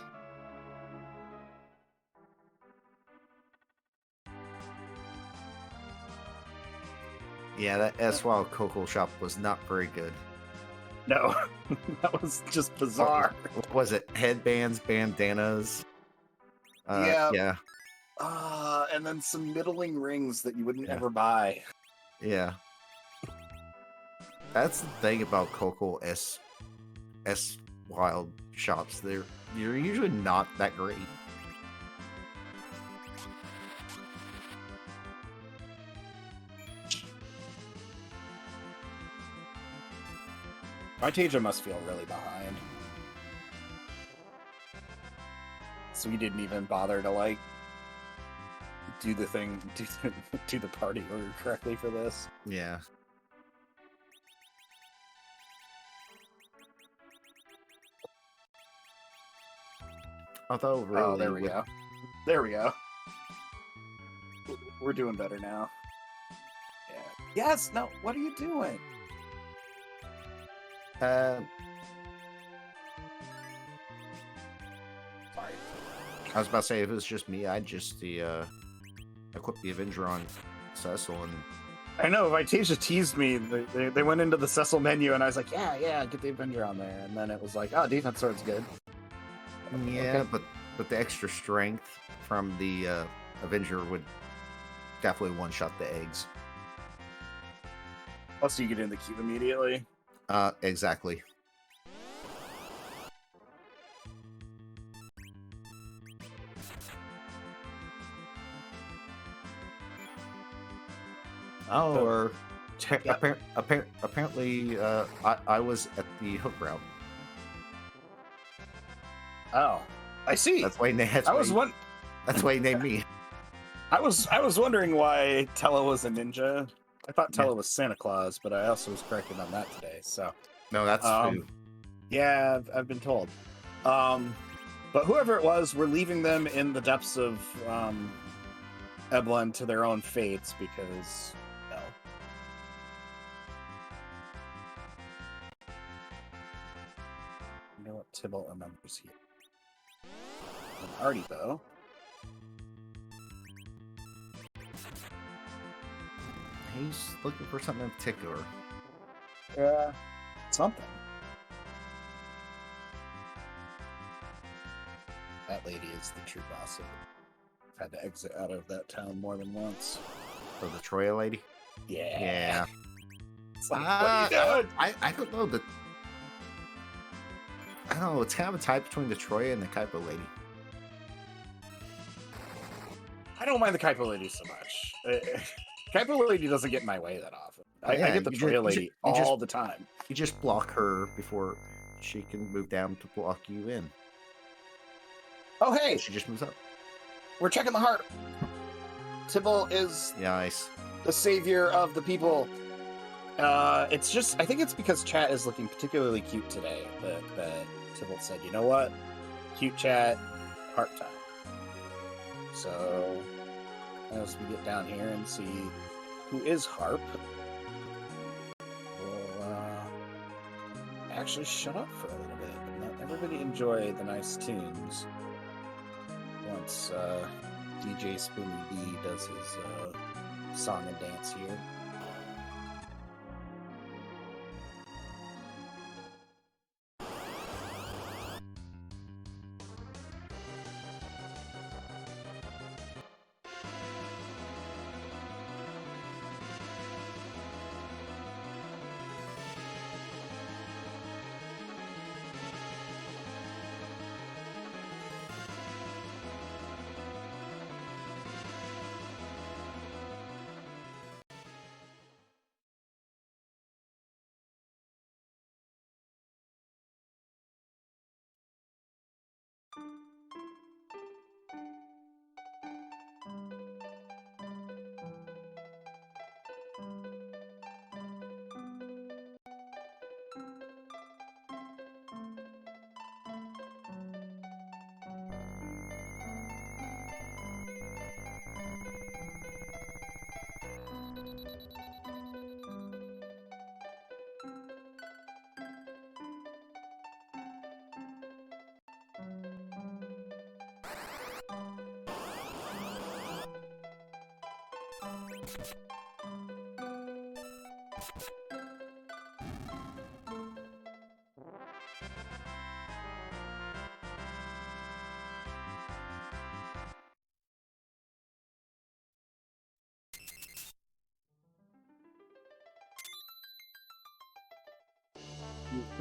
Yeah, that S-Wild Coco shop was not very good. No, that was just bizarre. What was it? Headbands, bandanas. Yeah. Yeah, And then some middling rings that you wouldn't Yeah. ever buy. yeah. That's the thing about Coco Wild shops. They're usually not that great. Vitasia must feel really behind. So we didn't even bother to like do the thing, do the party order correctly for this. Yeah. Although really, Oh, there we go. There we go. We're doing better now. Yeah. Yes. No. What are you doing? Sorry. I was about to say, if it was just me, I'd just equip the Avenger on Cecil, and I know. Vitasia teased me. They went into the Cecil menu, and I was like, yeah, get the Avenger on there. And then it was like, oh, defense sword's good. yeah, but the extra strength from the Avenger would definitely one-shot the eggs. Plus, you get in the queue immediately. Exactly. Oh, or apparently, I was at the hook route. Oh, I see. That's why That's why he named me. I was wondering why Tella was a ninja. I thought Tella was Santa Claus, but I also was corrected on that today. So No, that's true. yeah, I've been told. But whoever it was, we're leaving them in the depths of Eblan to their own fates because no. You know what Tybalt remembers here. An Artie bow. He's looking for something in particular. Yeah, something. That lady is the true boss of it. Had to exit out of that town more than once. For the Troya lady? Yeah. Yeah. It's like, what are you doing? I don't know. I don't know. It's kind of a tie between the Troya and the Kaipo lady. I don't mind the Kaipo lady so much. Kaipo lady doesn't get in my way that often. I get the Troya lady all the time. You just block her before she can move down to block you in. Oh, hey! She just moves up. We're checking the heart. Tybalt is Nice. the savior of the people. It's just, I think it's because chat is looking particularly cute today that Tybalt said, you know what? Cute chat, heart time. So, as we get down here and see who is Harp, we'll actually shut up for a little bit and let everybody enjoy the nice tunes once DJ Spoony B does his song and dance here.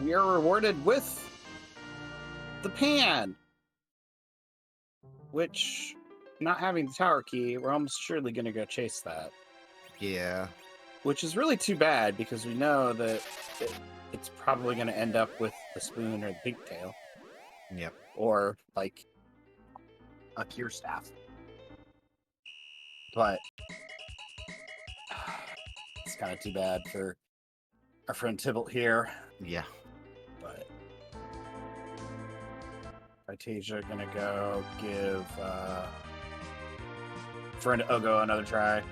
we are rewarded with the pan, which, not having the tower key, we're almost surely going to go chase that. Yeah. Which is really too bad, because we know that it's probably going to end up with the spoon or the pigtail. Yep. Or, like, a cure staff. But it's kind of too bad for our friend Tybalt here. Yeah. But Vitasia gonna go give friend Ogo another try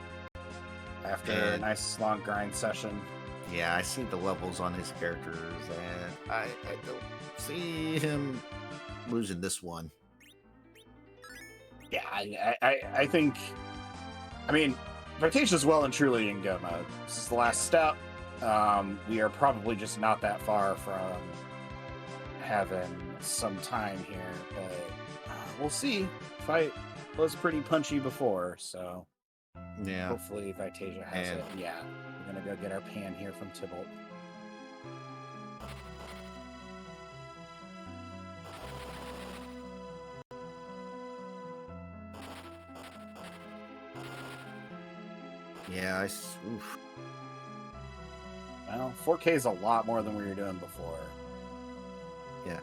after a nice long grind session. Yeah, I see the levels on his characters, and I don't see him losing this one. Yeah, I think, I mean, Vitasia's well and truly in go mode. This is the last step. We are probably just not that far from having some time here, but we'll see. Fight was pretty punchy before, so Yeah. hopefully Vitasia has it. Yeah, we're gonna go get our pan here from Tybalt. Yeah, oof. Well, 4K is a lot more than we were doing before. Yeah.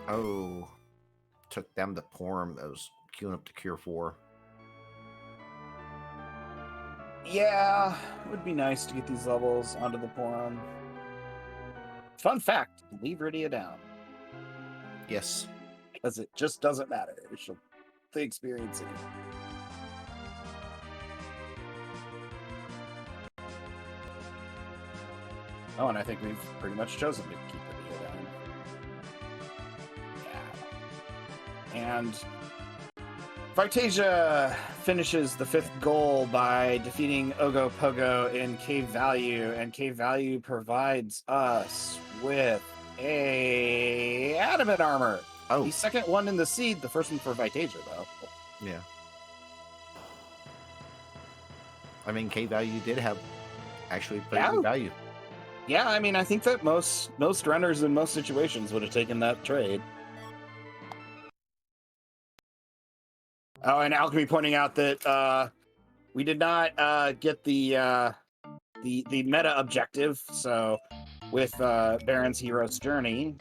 Oh, took them to Porm. That was queuing up to Cure 4. Yeah, it would be nice to get these levels onto the forum. Fun fact, leave Rydia down. Yes. Because it just doesn't matter. She'll the experience it. Oh, and I think we've pretty much chosen to keep Rydia down. Yeah. And Vitasia finishes the 5th goal by defeating Ogo Pogo in Cave Value, and Cave Value provides us with a adamant armor. Oh. The second one in the seed, the first one for Vitasia, though. Yeah. I mean, K value did have actually pretty good value. Yeah, I mean, I think that most runners in most situations would have taken that trade. Oh, and Alchemy pointing out that we did not get the meta objective. So with Baron's Hero's Journey,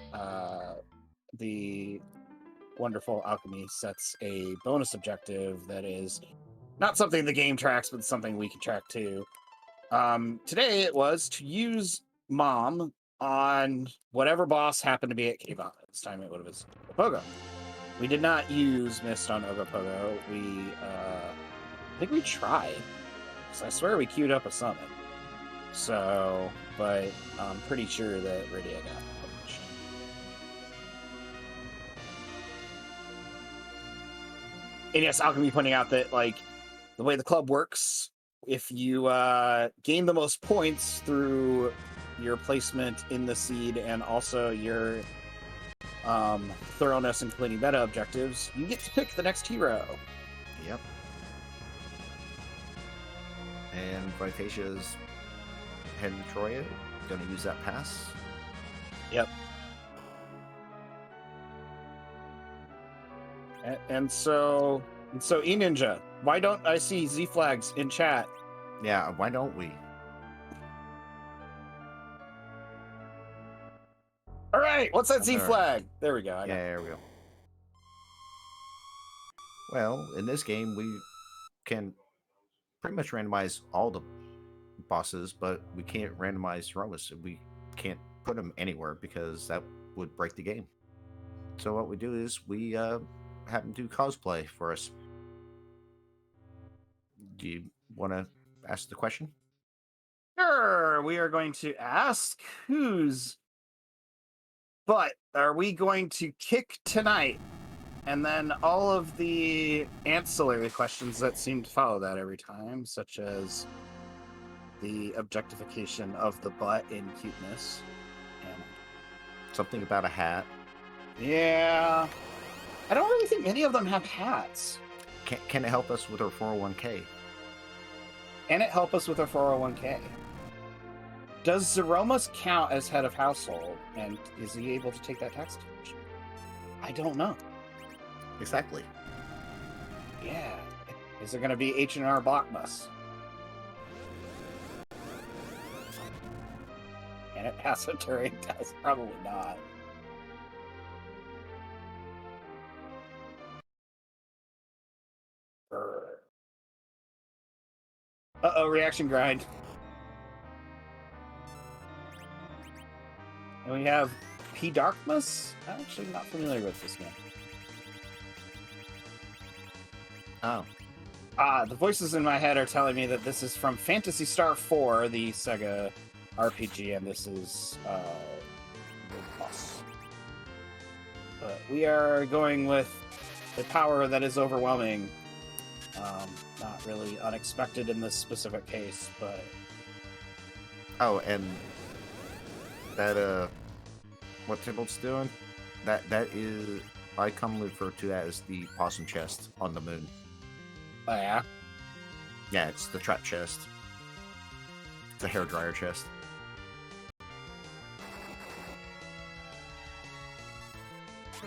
the wonderful Alchemy sets a bonus objective that is not something the game tracks, but something we can track too. Today it was to use Mom on whatever boss happened to be at Cave. This time it would have been Pogo. We did not use Mist on Ogopogo. I think we tried. So I swear we queued up a summon. So, but I'm pretty sure that Rydia got published. And yes, Alchemy pointing out that, like, the way the club works, if you gain the most points through your placement in the seed and also your thoroughness and completing meta objectives, you get to pick the next hero. Yep. And Vitasia's heading to Troya, gonna use that pass. Yep. And so E-Ninja, why don't I see Z flags in chat? Yeah, why don't we? All right, what's that Z flag? There we go. Yeah, there we go. Well, in this game, we can pretty much randomize all the bosses, but we can't randomize Romus. We can't put him anywhere because that would break the game. So what we do is we have him do cosplay for us. Do you want to ask the question? Sure, we are going to ask whose butt are we going to kick tonight? And then all of the ancillary questions that seem to follow that every time, such as the objectification of the butt in cuteness. And something about a hat. Yeah. I don't really think any of them have hats. Can it help us with our 401k? And it helped us with our 401k. Does Zeromus count as head of household? And is he able to take that tax deduction? I don't know. Exactly. Yeah. Is it going to be H&R Blockmus? Can it pass a Turing test? Probably not. Uh-oh, reaction grind. And we have P. Darkmus? I'm actually not familiar with this one. Oh. The voices in my head are telling me that this is from Phantasy Star 4, the Sega RPG, and this is the boss. But we are going with the power that is overwhelming. Not really unexpected in this specific case, but... Oh, and that, what Tybalt's doing, that is, I commonly refer to that as the possum chest on the moon. Oh, yeah? Yeah, it's the trap chest. It's a hairdryer chest. I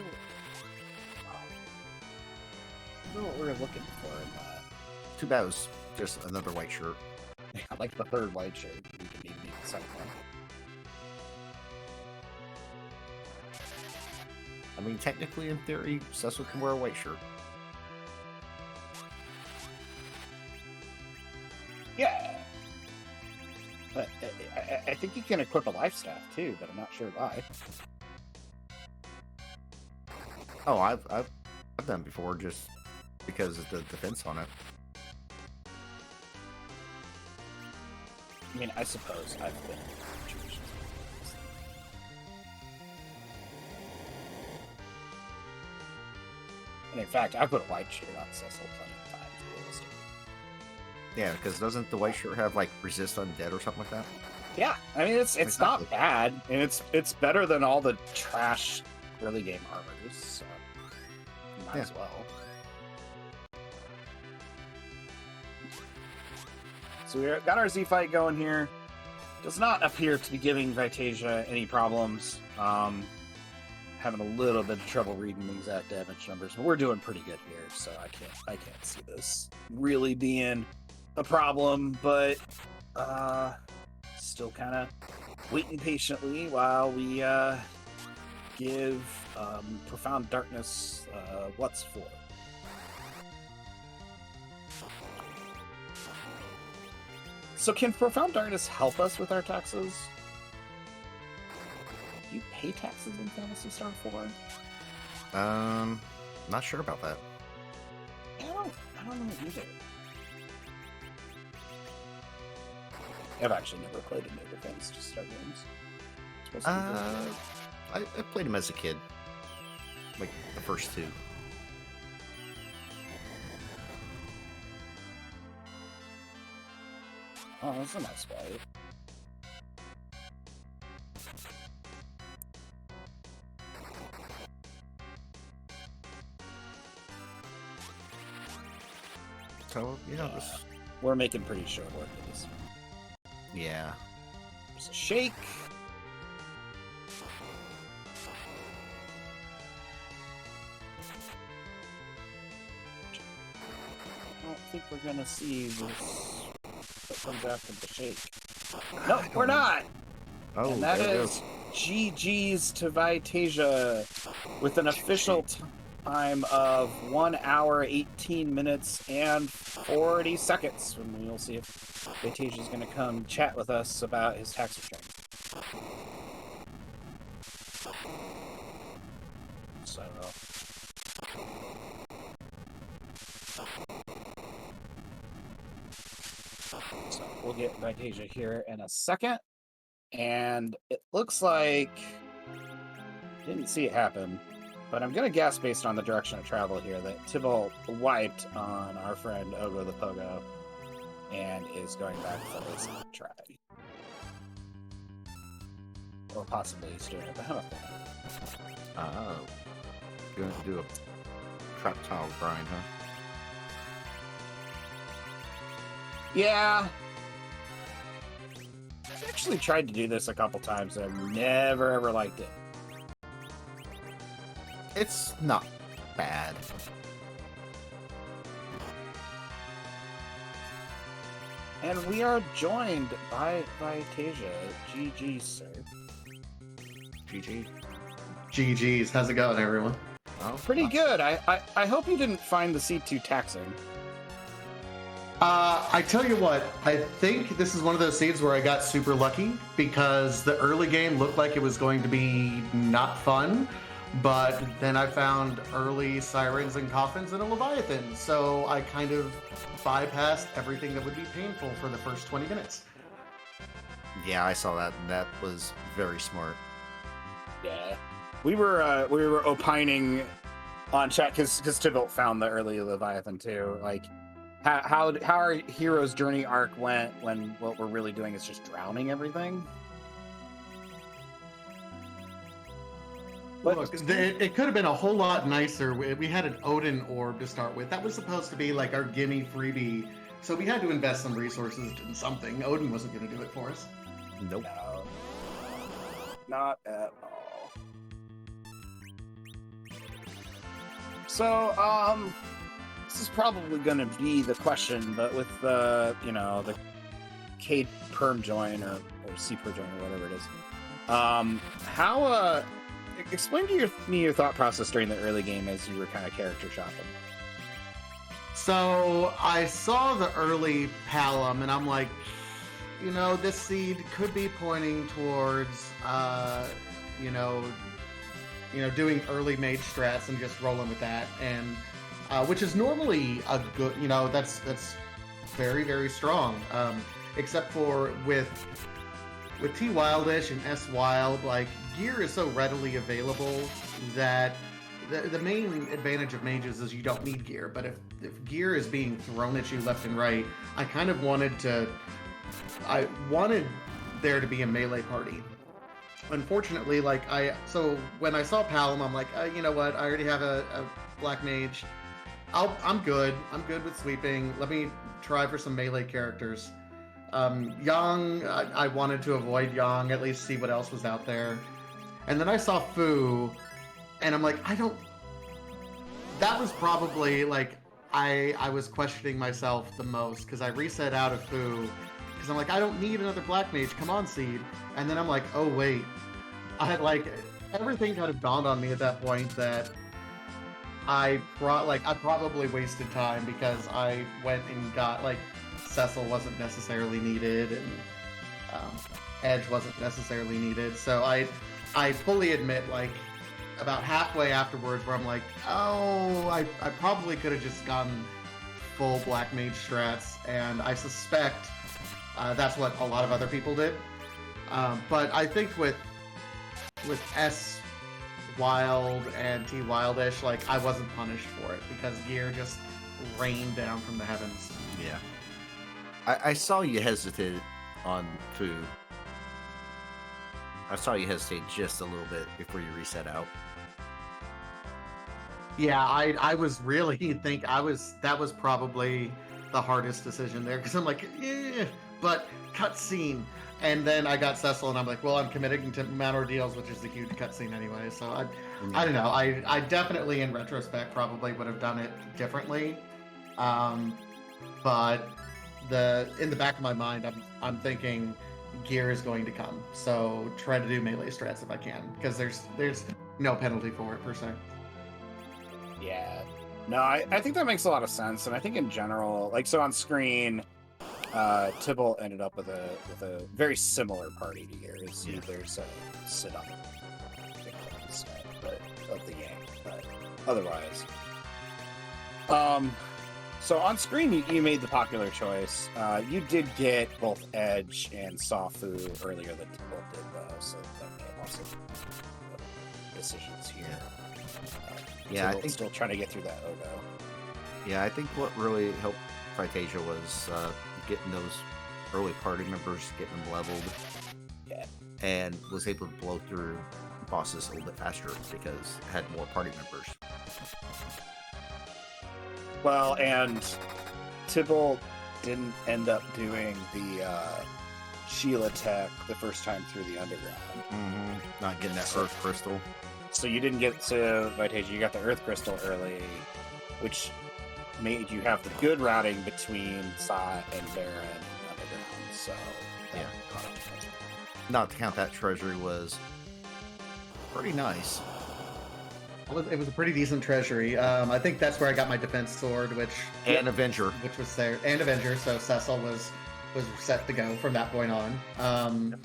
don't know what we're looking for in that. Too bad it was just another white shirt. I like the third white shirt. We can maybe make the second one. I mean, technically, in theory, Cecil can wear a white shirt. Yeah. But I think you can equip a life staff too, but I'm not sure why. Oh, I've done it before just because of the defense on it. I mean, I suppose I've been in situations like this. And in fact, I put a white shirt on Cecil plenty of times, realistically. Yeah, because doesn't the white shirt have like resist undead or something like that? Yeah, I mean it's Exactly. not bad, and it's better than all the trash early game armors. So might as well. So we got our Z fight going here. Does not appear to be giving Vitasia any problems. Having a little bit of trouble reading the exact damage numbers, but we're doing pretty good here, so I can't see this really being a problem. But still kind of waiting patiently while we give Profound Darkness what's for. So can Profound Darkness help us with our taxes? Do you pay taxes in Phantasy Star 4? Not sure about that. I don't know either. I've actually never played any of the Phantasy Star games. It's supposed to be good. I played him as a kid, like the first two. Oh, that's a nice fight. So yeah, this, We're making pretty short work of this. yeah. There's a shake. I don't think we're gonna see this that comes after the shake. No, we're not. Oh, And that there it is goes. GG's to Vitasia with an official time of 1 hour, 18 minutes, and 40 seconds. And we'll see if Vitasia's going to come chat with us about his tax return. So we'll get Vitasia here in a second. And it looks like... Didn't see it happen, but I'm going to guess based on the direction of travel here that Tybalt wiped on our friend Ogo the Pogo and is going back for his try. Or possibly he's doing it the Hammer. Oh, going to do a trap tile grind, huh? Yeah. I've actually tried to do this a couple times and I've never ever liked it. It's not bad. And we are joined by Tasia. GG, sir. GG. GG's. How's it going, everyone? Oh, Pretty good. I hope you didn't find the seat too taxing. I tell you what, I think this is one of those seeds where I got super lucky because the early game looked like it was going to be not fun, but then I found early sirens and coffins and a Leviathan, so I kind of bypassed everything that would be painful for the first 20 minutes. Yeah, I saw that, and that was very smart. Yeah. We were opining on chat because Tybalt found the early Leviathan too. Like how our hero's journey arc went when what we're really doing is just drowning everything. But Look, it could have been a whole lot nicer. We had an Odin orb to start with. That was supposed to be like our gimme freebie. So we had to invest some resources in something. Odin wasn't going to do it for us. Nope. no, not at all. So, this is probably going to be the question, but with the K perm join or C per join or whatever it is, how explain to me your thought process during the early game as you were kind of character shopping. So I saw the early Palom, and I'm like, this seed could be pointing towards, doing early mage strats and just rolling with that, and which is normally a good, that's very, very strong, except for with T Wildish and S Wild, like, gear is so readily available that the main advantage of mages is you don't need gear, but if gear is being thrown at you left and right, I wanted there to be a melee party. Unfortunately, so when I saw Palom, I'm like, you know what, I already have a black mage. I'm good with sweeping. Let me try for some melee characters. Yang, I wanted to avoid Yang, at least see what else was out there. And then I saw Fu, and I'm like, that was probably, I was questioning myself the most, because I reset out of Fu, because I'm like, I don't need another black mage, come on, Seed. And then I'm like, oh wait, everything kind of dawned on me at that point that I probably wasted time, because I went and got, Cecil wasn't necessarily needed, and Edge wasn't necessarily needed, so I fully admit, about halfway afterwards, where I'm like, oh, I probably could have just gone full black mage strats, and I suspect that's what a lot of other people did. But I think with S Wild and T Wildish, I wasn't punished for it, because gear just rained down from the heavens. Yeah. I saw you hesitate on Fu. I saw you hesitate just a little bit before you reset out. Yeah, I was really that was probably the hardest decision there, because I'm like, but cutscene. And then I got Cecil, and I'm like, well, I'm committing to Mount Ordeals, which is a huge cutscene anyway. So I don't know. I definitely, in retrospect, probably would have done it differently. But in the back of my mind, I'm thinking gear is going to come. So try to do melee strats if I can, because there's no penalty for it per se. Yeah. No, I think that makes a lot of sense, and I think in general, so on screen, Tybalt ended up with a very similar party to yours. Yeah. There's sit on but of the game, but otherwise. So on screen, you made the popular choice. You did get both Edge and Safu earlier than Tybalt did, though, so that may have also decisions here. Yeah, I Tybalt's think still trying to get through that Odo. Yeah, I think what really helped Vitasia was getting those early party members, getting them leveled, Yeah. and was able to blow through bosses a little bit faster because it had more party members. Well, and Tybalt didn't end up doing the Sheila tech the first time through the underground. Not getting that Earth Crystal. So you didn't get to Vitasia, you got the Earth Crystal early, which made you have the good routing between Sa and Baron and underground. So Yeah. Not to count that treasury was pretty nice. It was a pretty decent treasury. I think that's where I got my defense sword, And Avenger. which was there, and Avenger. So Cecil was set to go from that point on.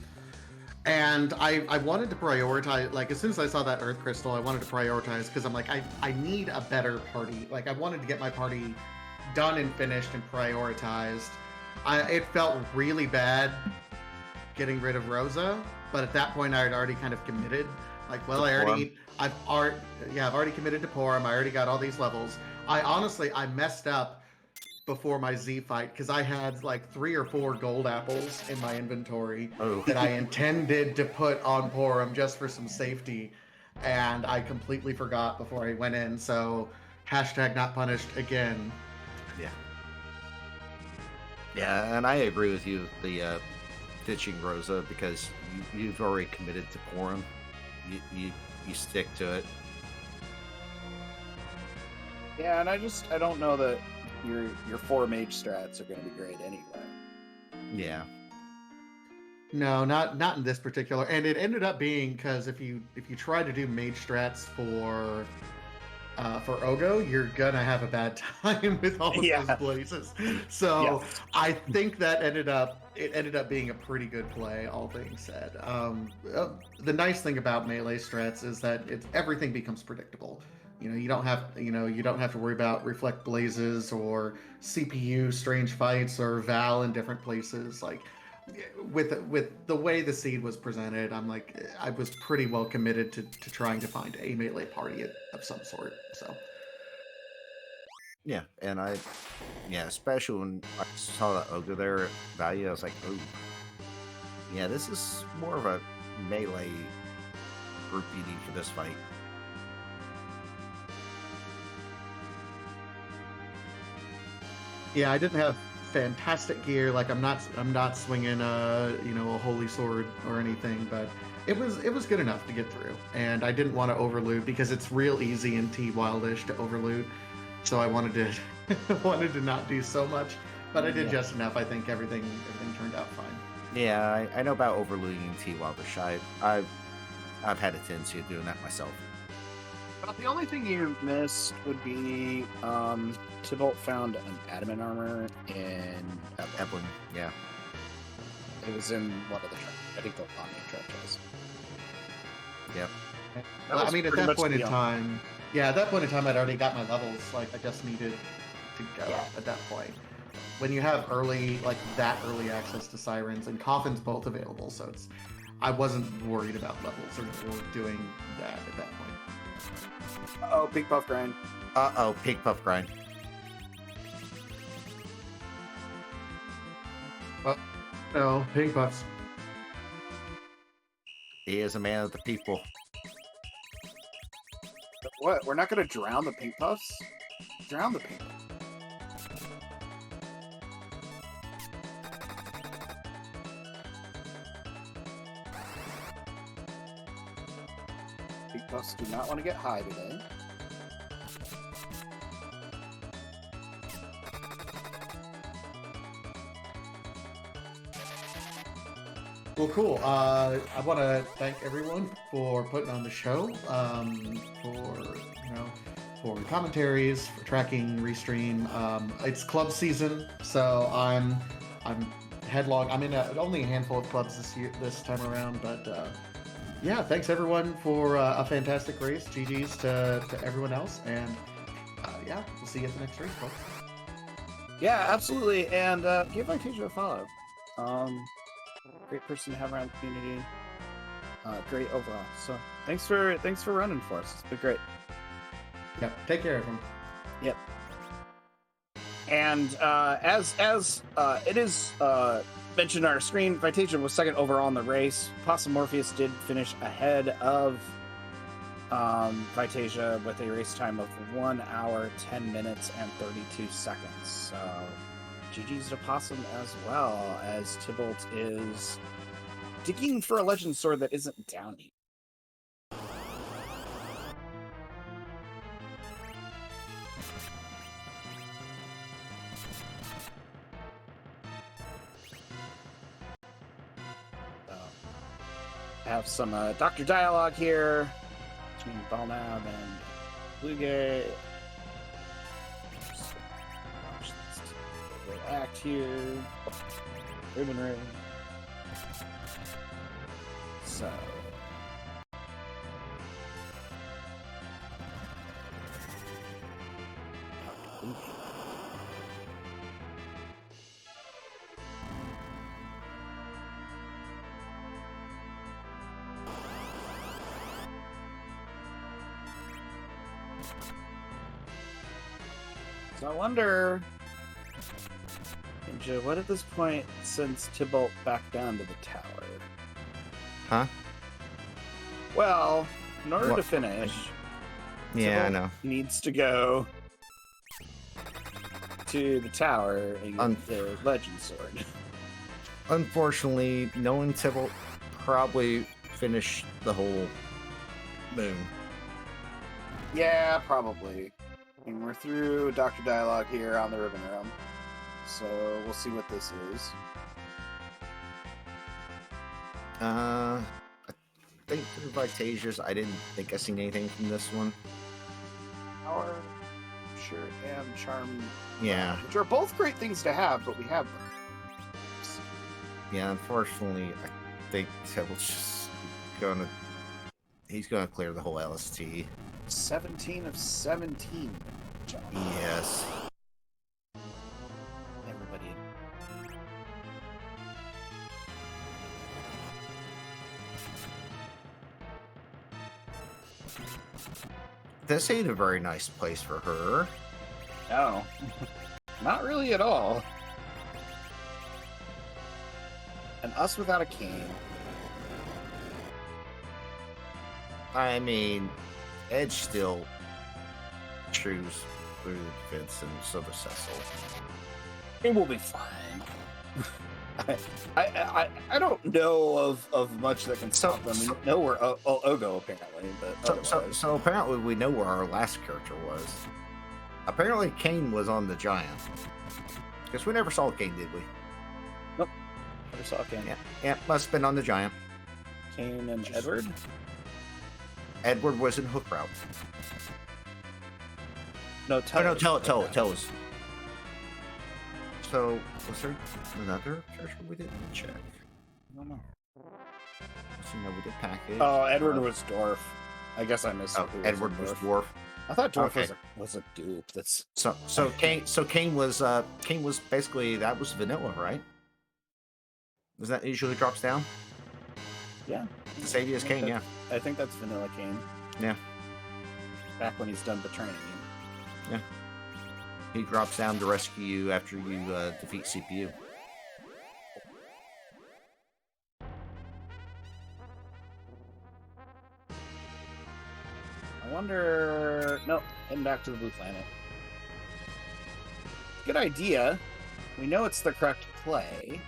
And I wanted to prioritize, like, as soon as I saw that Earth Crystal, I wanted to prioritize because I'm like, I need a better party. Like, I wanted to get my party done and finished and prioritized. It felt really bad getting rid of Rosa, but at that point I had already kind of committed. Like, well, I've already committed to Porum. I already got all these levels. I messed up before my Z fight because I had like 3 or 4 gold apples in my inventory that I intended to put on Porum just for some safety, and I completely forgot before I went in. So hashtag not punished again. Yeah, and I agree with you. The ditching Rosa because you've already committed to Porum. You stick to it. Yeah, and I don't know that your 4 mage strats are going to be great anyway. Yeah. No, not in this particular. And it ended up being because if you try to do mage strats for Ogo, you're gonna have a bad time with all of those blazes. So I think that ended up being a pretty good play, all things said. The nice thing about melee strats is that everything becomes predictable. You don't have to worry about reflect blazes or CPU strange fights or Val in different places. Like with the way the seed was presented, I was pretty well committed to trying to find a melee party of some sort. So yeah, and especially when I saw that Ogre there value, I was like, oh, yeah, this is more of a melee group you need for this fight. Yeah, I didn't have fantastic gear. Like I'm not swinging a holy sword or anything, but it was good enough to get through. And I didn't want to overloot because it's real easy in T Wildish to overloot. So I wanted to not do so much, but I did just enough. I think everything turned out fine. Yeah, I know about overlooting T Wildish. I've had a tendency of doing that myself. About the only thing you missed would be Tybalt found an adamant armor in Evelyn, yeah. It was in one of the I think the Omni trenches. Yep. Well, I mean, at that point in time, I'd already got my levels. Like I just needed to go at that point. When you have early access to sirens and coffins both available, so I wasn't worried about levels or doing that at that point. Oh, Pink Puff Grind. Pink Puff Grind. No, Pink Puffs. He is a man of the people. What? We're not going to drown the Pink Puffs? Drown the Pink Puffs. Pink Puffs do not want to get high today. Well, cool. I want to thank everyone for putting on the show, for commentaries, for tracking, restream. It's club season, so I'm headlong. I'm in only a handful of clubs this time around, but thanks everyone for a fantastic race. GG's to everyone else, and we'll see you at the next race, folks. Yeah, absolutely, and give Vitasia a follow. Great person to have around the community. Great overall. So thanks for running for us. It's been great. Yeah, take care, everyone. Yep. And as it is mentioned on our screen, Vitasia was second overall in the race. Possum Morpheus did finish ahead of Vitasia with a race time of 1 hour, 10 minutes, and 32 seconds. So GG's to Possum as well, as Tybalt is digging for a Legend Sword that isn't down here. Have some Doctor Dialogue here between Balnab and Luge. Act here. Ribbon ring. So. So I wonder, Ninja, what at this point sends Tybalt back down to the tower? Huh? Well, in order What? to finish, Yeah, I Tybalt know. needs to go to the tower and get the Legend Sword. Unfortunately, knowing Tybalt probably finished the whole moon. Yeah, probably. I mean, we're through Dr. Dialogue here on the Ribbon Room, so we'll see what this is. I think for Vitasia's, I didn't think I seen anything from this one. Power, sure, and Charm. Yeah. Which are both great things to have, but we have them. Yeah, unfortunately, I think Tybalt's just gonna... He's gonna clear the whole LST. 17 of 17. John. Yes. Everybody. This ain't a very nice place for her. No. Not really at all. And us without a king. I mean, Edge still chews through the defense, and so does Cecil. It will be fine. I don't know of much that can stop them. We know where Ogo apparently, but So apparently we know where our last character was. Apparently Kane was on the Giant. Because we never saw Kane, did we? Nope. Never saw Kane. Yeah, must have been on the Giant. Kane and Edward? Edward was in Hook Route. No, Tells. So, was there another character we didn't check? I don't know. So, no, we did package. Oh, Edward was Dwarf. I guess I missed. Oh, Edward was Dwarf. I thought Dwarf Okay. was a dupe. That's So Kane was basically, that was vanilla, right? Does that usually drops down? yeah. Save as Kane, yeah. I think that's Vanilla Kane. Yeah. Back when he's done betraying you. Yeah. He drops down to rescue you after you defeat CPU. I wonder. No, heading back to the blue planet. Good idea. We know it's the correct play.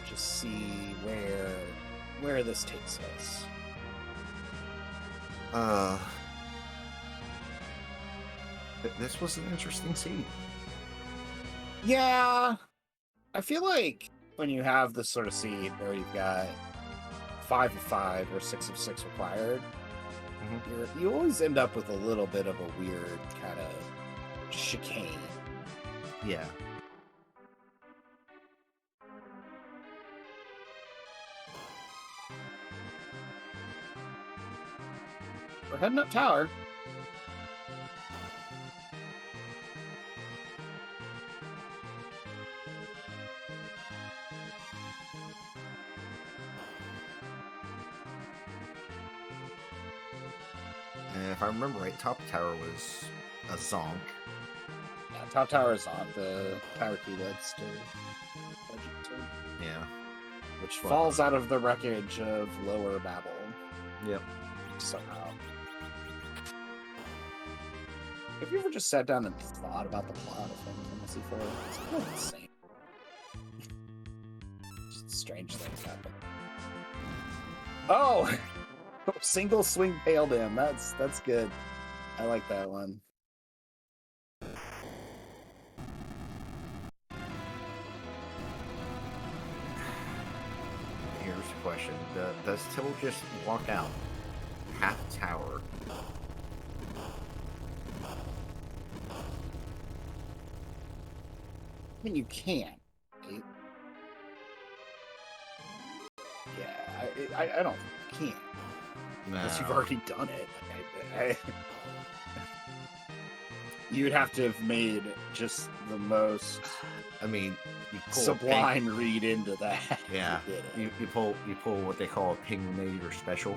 Just see where this takes us. This was an interesting scene. Yeah, I feel like when you have this sort of seed where you've got 5 of 5 or 6 of 6 required, you always end up with a little bit of a weird kind of chicane. Yeah. We're heading up tower. And if I remember right, top tower was a Zonk. Yeah, top tower is on the power key that's to Legend 2, Yeah. which falls out of the wreckage of Lower Babel Yep. somehow. Have you ever just sat down and thought about the plot of Fantasy 4? It's kind of insane. Just strange things happen. Oh! Single swing Pale Dim. That's good. I like that one. Here's the question: does Tibble just walk out half tower? I mean, you can. Right? Yeah, I don't think you can. Unless you've already done it. You'd have to have made just the most I mean, you pull sublime read into that. Yeah, you pull what they call a pinginator special.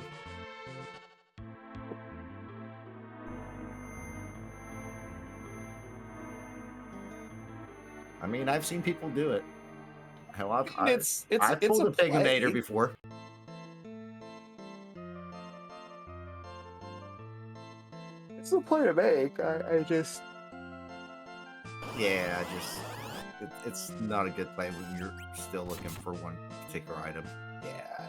I mean, I've seen people do it. Hell, I've pulled a pinginator before. It's a play to make. Yeah, it's not a good play when you're still looking for one particular item. Yeah,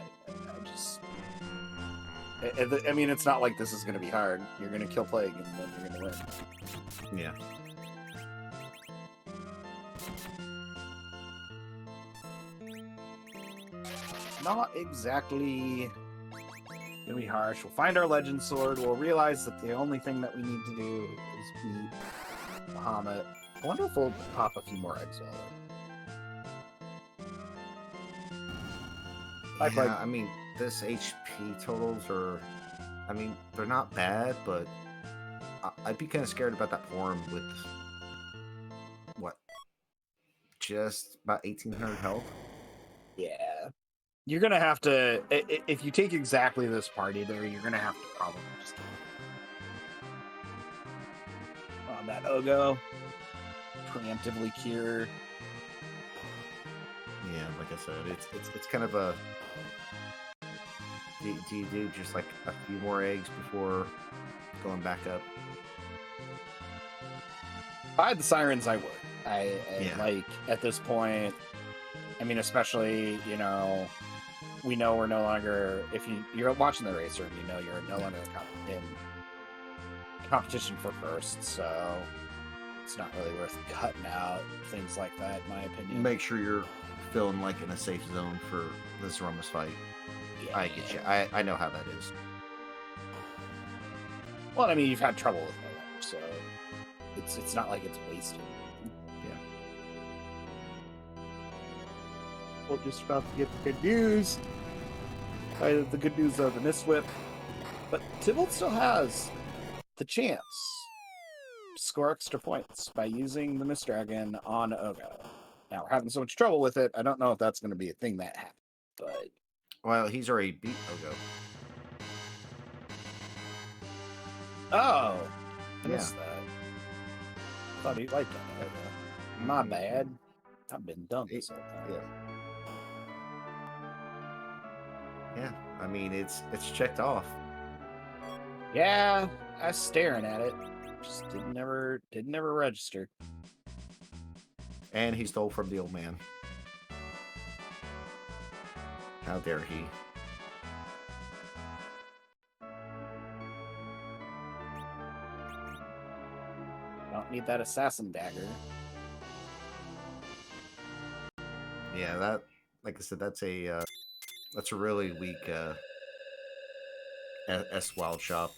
I mean, it's not like this is going to be hard. You're going to kill Plague and then you're going to win. Yeah. Not exactly gonna be harsh. We'll find our legend sword. We'll realize that the only thing that we need to do is beat Bahamut. I wonder if we'll pop a few more eggs while Yeah, I mean, this HP totals are, I mean, they're not bad, but I'd be kind of scared about that form with, what, just about 1,800 health? Yeah. You're gonna have to, if you take exactly this party there, you're gonna have to probably just on that Ogo, preemptively cure. Yeah, like I said, it's kind of a. Do you do just like a few more eggs before going back up? If I had the sirens, I would. Yeah. Like at this point. I mean, especially we know we're no longer. If you're watching the racer, you know you're no longer in competition for first, so it's not really worth cutting out things like that, in my opinion. Make sure you're feeling like in a safe zone for this Romus fight. Yeah. I get you. I know how that is. Well, I mean, you've had trouble with it, so it's not like it's wasted. Yeah. We're just about to get the good news. The good news of the Mist Whip. But Tybalt still has the chance to score extra points by using the Mist Dragon on Ogo. Now, we're having so much trouble with it, I don't know if that's going to be a thing that happens. But Well, he's already beat Ogo. oh, I Yeah. missed that. I thought he liked that. My bad. I've been dumb this whole time. Yeah. Yeah, I mean it's checked off. Yeah, I was staring at it. Just didn't never register. And he stole from the old man. How dare he? Don't need that assassin dagger. Yeah, that, like I said, that's a really weak S Wild Shop.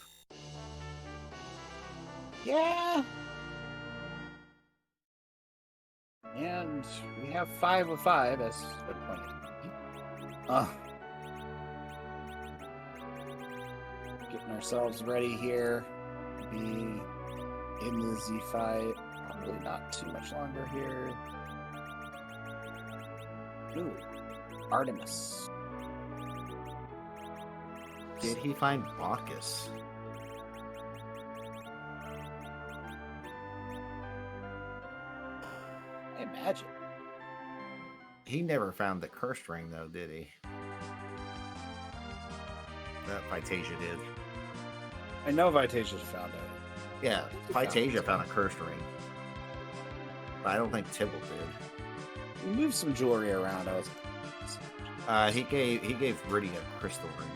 Yeah. And we have 5 of 5 as getting ourselves ready here. Be in the Z fight. Probably not too much longer here. Ooh, Artemis. Did he find Bacchus? I imagine. He never found the cursed ring, though, did he? That Vitasia did. I know Vitasia found it. Yeah, Phytasia found a cursed ring. But I don't think Tibble did. We moved some jewelry around. He gave Rydia a crystal ring.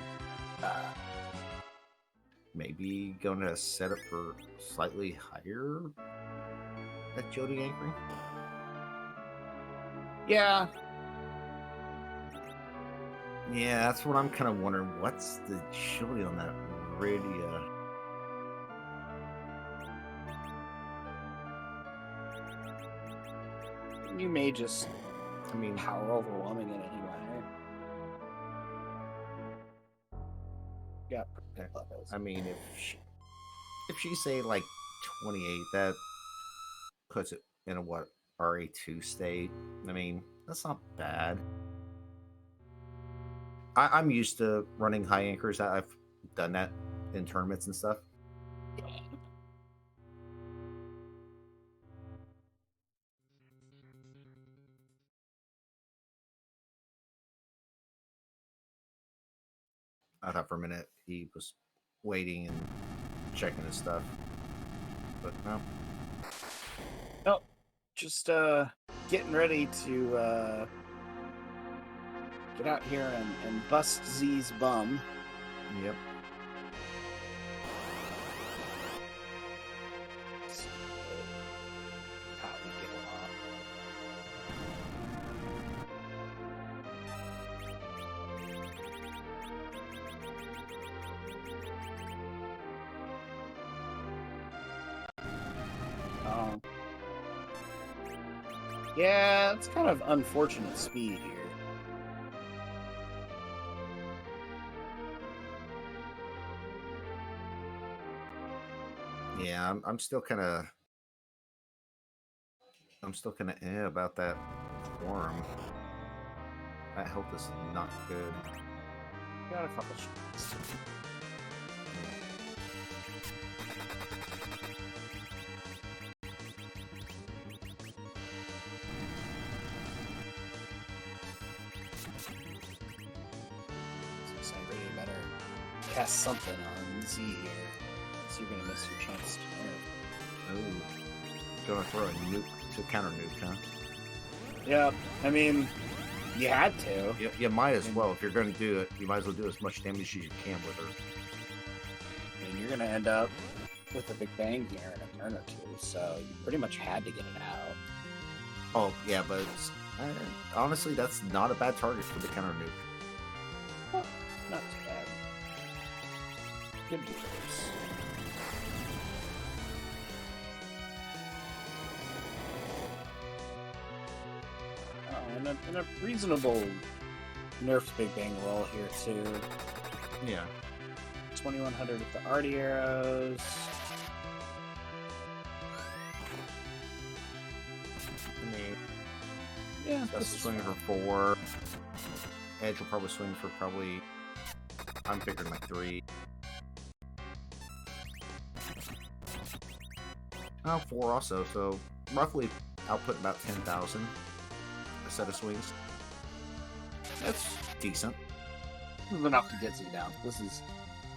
Maybe going to set up for slightly higher at Jody Anchoring. Yeah. Yeah, that's what I'm kind of wondering. What's the chili on that Rydia? You may just, I mean, power overwhelming it anyway. Yeah. I mean, if she say like 28, that puts it in a what RA2 state. I mean, that's not bad. I'm used to running high anchors. I've done that in tournaments and stuff. I thought for a minute he was waiting and checking his stuff, but no. Nope. Just getting ready to get out here and bust Z's bum. Yep. How we get along. Yeah, it's kind of unfortunate speed here. Yeah, I'm still kind of about that form. That health is not good. Got a couple shots. So I really better cast something on Z here. So you're gonna miss your chance to nerf. Oh, gonna throw a nuke to counter nuke, huh? Yeah, I mean, you had to. You might as well. If you're going to do it, you might as well do as much damage as you can with her. I mean, you're gonna end up with a big bang here in a turn or two, so you pretty much had to get it out. Oh, yeah, but honestly, that's not a bad target for the counter nuke. Well, not too bad. Good use. Oh, and a reasonable nerfed Big Bang roll here too. Yeah. 2100 with the arty arrows. I mean, Yeah, that's swinging for 4. Edge will probably swing for I'm figuring like 3. Oh, 4 also, so roughly output about 10,000 a set of swings. That's decent. This is enough to get Z down. This is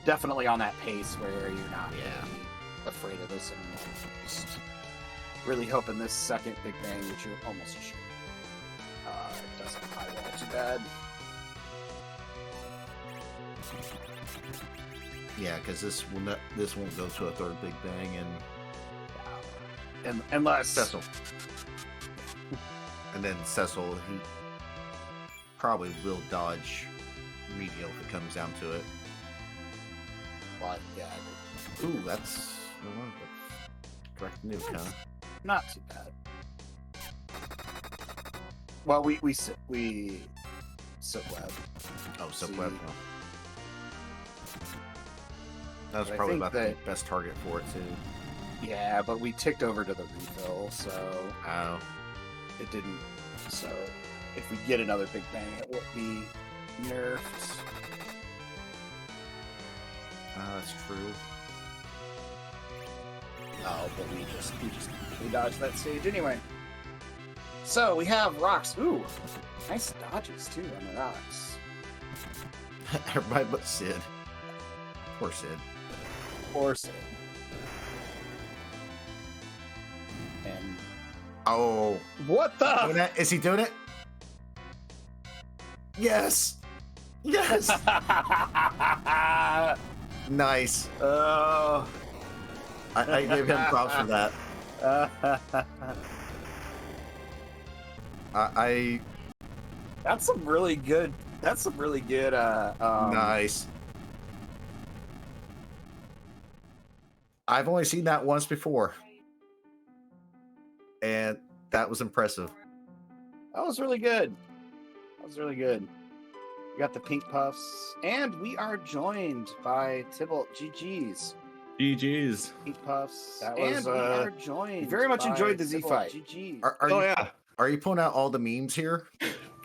definitely on that pace where you're not really afraid of this anymore. Just really hoping this second Big Bang, which you're almost sure it doesn't high roll too bad. Yeah, because this won't go to a third Big Bang, And unless Cecil. And then Cecil, he probably will dodge Medial if it comes down to it. But yeah, Ooh, that's correct nuke, huh? not too bad. Well, we sit web. Oh, See. subweb. Well. That was But I probably think about the best target for it too. Yeah, but we ticked over to the refill, so Oh, it didn't. So if we get another Big Bang, it won't be nerfed. that's true. Oh, but we dodged that stage anyway. So we have rocks. Ooh, nice dodges too on the rocks. Everybody but Sid. Poor Sid. Or Sid. And Oh, what doing the? it? Is he doing it? Yes. Yes. Nice. Oh. I give him props for that. I That's some really good. That's some really good. nice. I've only seen that once before, and that was impressive. That was really good. That was really good. We got the pink puffs, and we are joined by Tybalt. GG's. GG's. Pink puffs. That and was, we are joined. Very much by enjoyed the Z Tybalt. fight. GG's. Oh yeah, Are you pulling out all the memes here?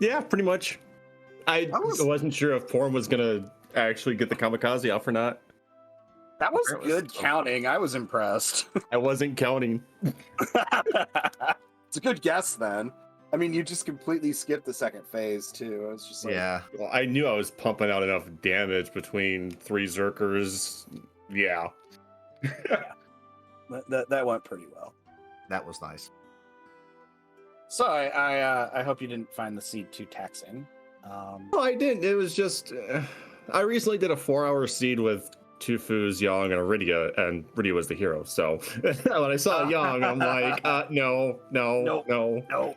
yeah, pretty much. I That was- wasn't sure if Form was gonna actually get the kamikaze off or not. That was That was good okay. counting. I was impressed. I wasn't counting. It's a good guess then. I mean, you just completely skipped the second phase too. I was just like, Yeah. Well, I knew I was pumping out enough damage between 3 Zerkers. Yeah. that went pretty well. That was nice. So I hope you didn't find the seed too taxing. No, I didn't. It was just I recently did a 4-hour seed with Tufu's Yang and Rydia, and Rydia was the hero. So when I saw Yang, I'm like, no. No.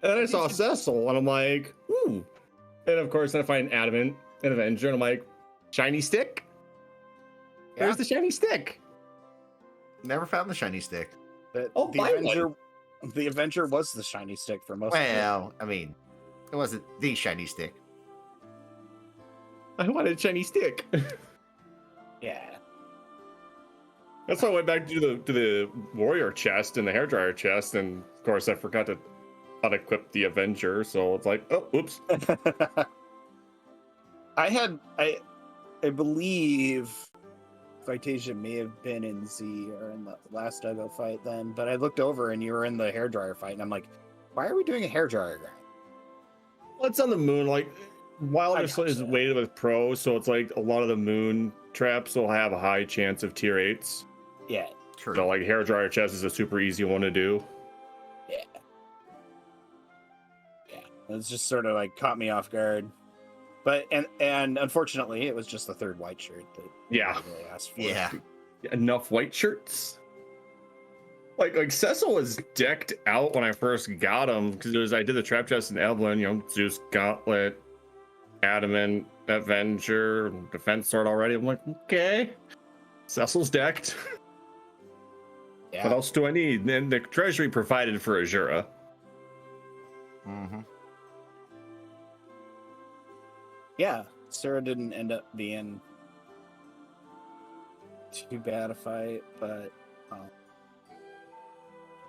And then I saw Cecil, and I'm like, ooh. And of course, then I find Adamant, an Avenger, and I'm like, shiny stick? Yeah. There's the shiny stick. Never found the shiny stick. The, Oh, the buy one. Avenger, the Avenger was the shiny stick for most. of it. Well, I mean, it wasn't the shiny stick. I wanted a shiny stick. Yeah. That's why I went back to the warrior chest and the hairdryer chest, and of course I forgot to unequip the Avenger, so it's like, oh, oops. I believe Vitasia may have been in Z or in the last Duggo fight then, but I looked over and you were in the hairdryer fight, and I'm like, why are we doing a hairdryer grind? Well, it's on the moon, like Wilder is gotcha. weighted with pro, so it's like a lot of the moon traps will have a high chance of tier 8s. Yeah. True. So like hairdryer chest is a super easy one to do. Yeah. It's just sort of like caught me off guard. But and unfortunately, it was just the third white shirt that Yeah. I really asked for. Yeah. Enough white shirts. Like Cecil was decked out when I first got him because I did the trap chest in Evelyn, Zeus Gauntlet, Adamant, Avenger, Defense Sword already. I'm like, okay, Cecil's decked. Yeah. What else do I need? And the treasury provided for Azura. Mm-hmm. Yeah, Sarah didn't end up being too bad a fight, but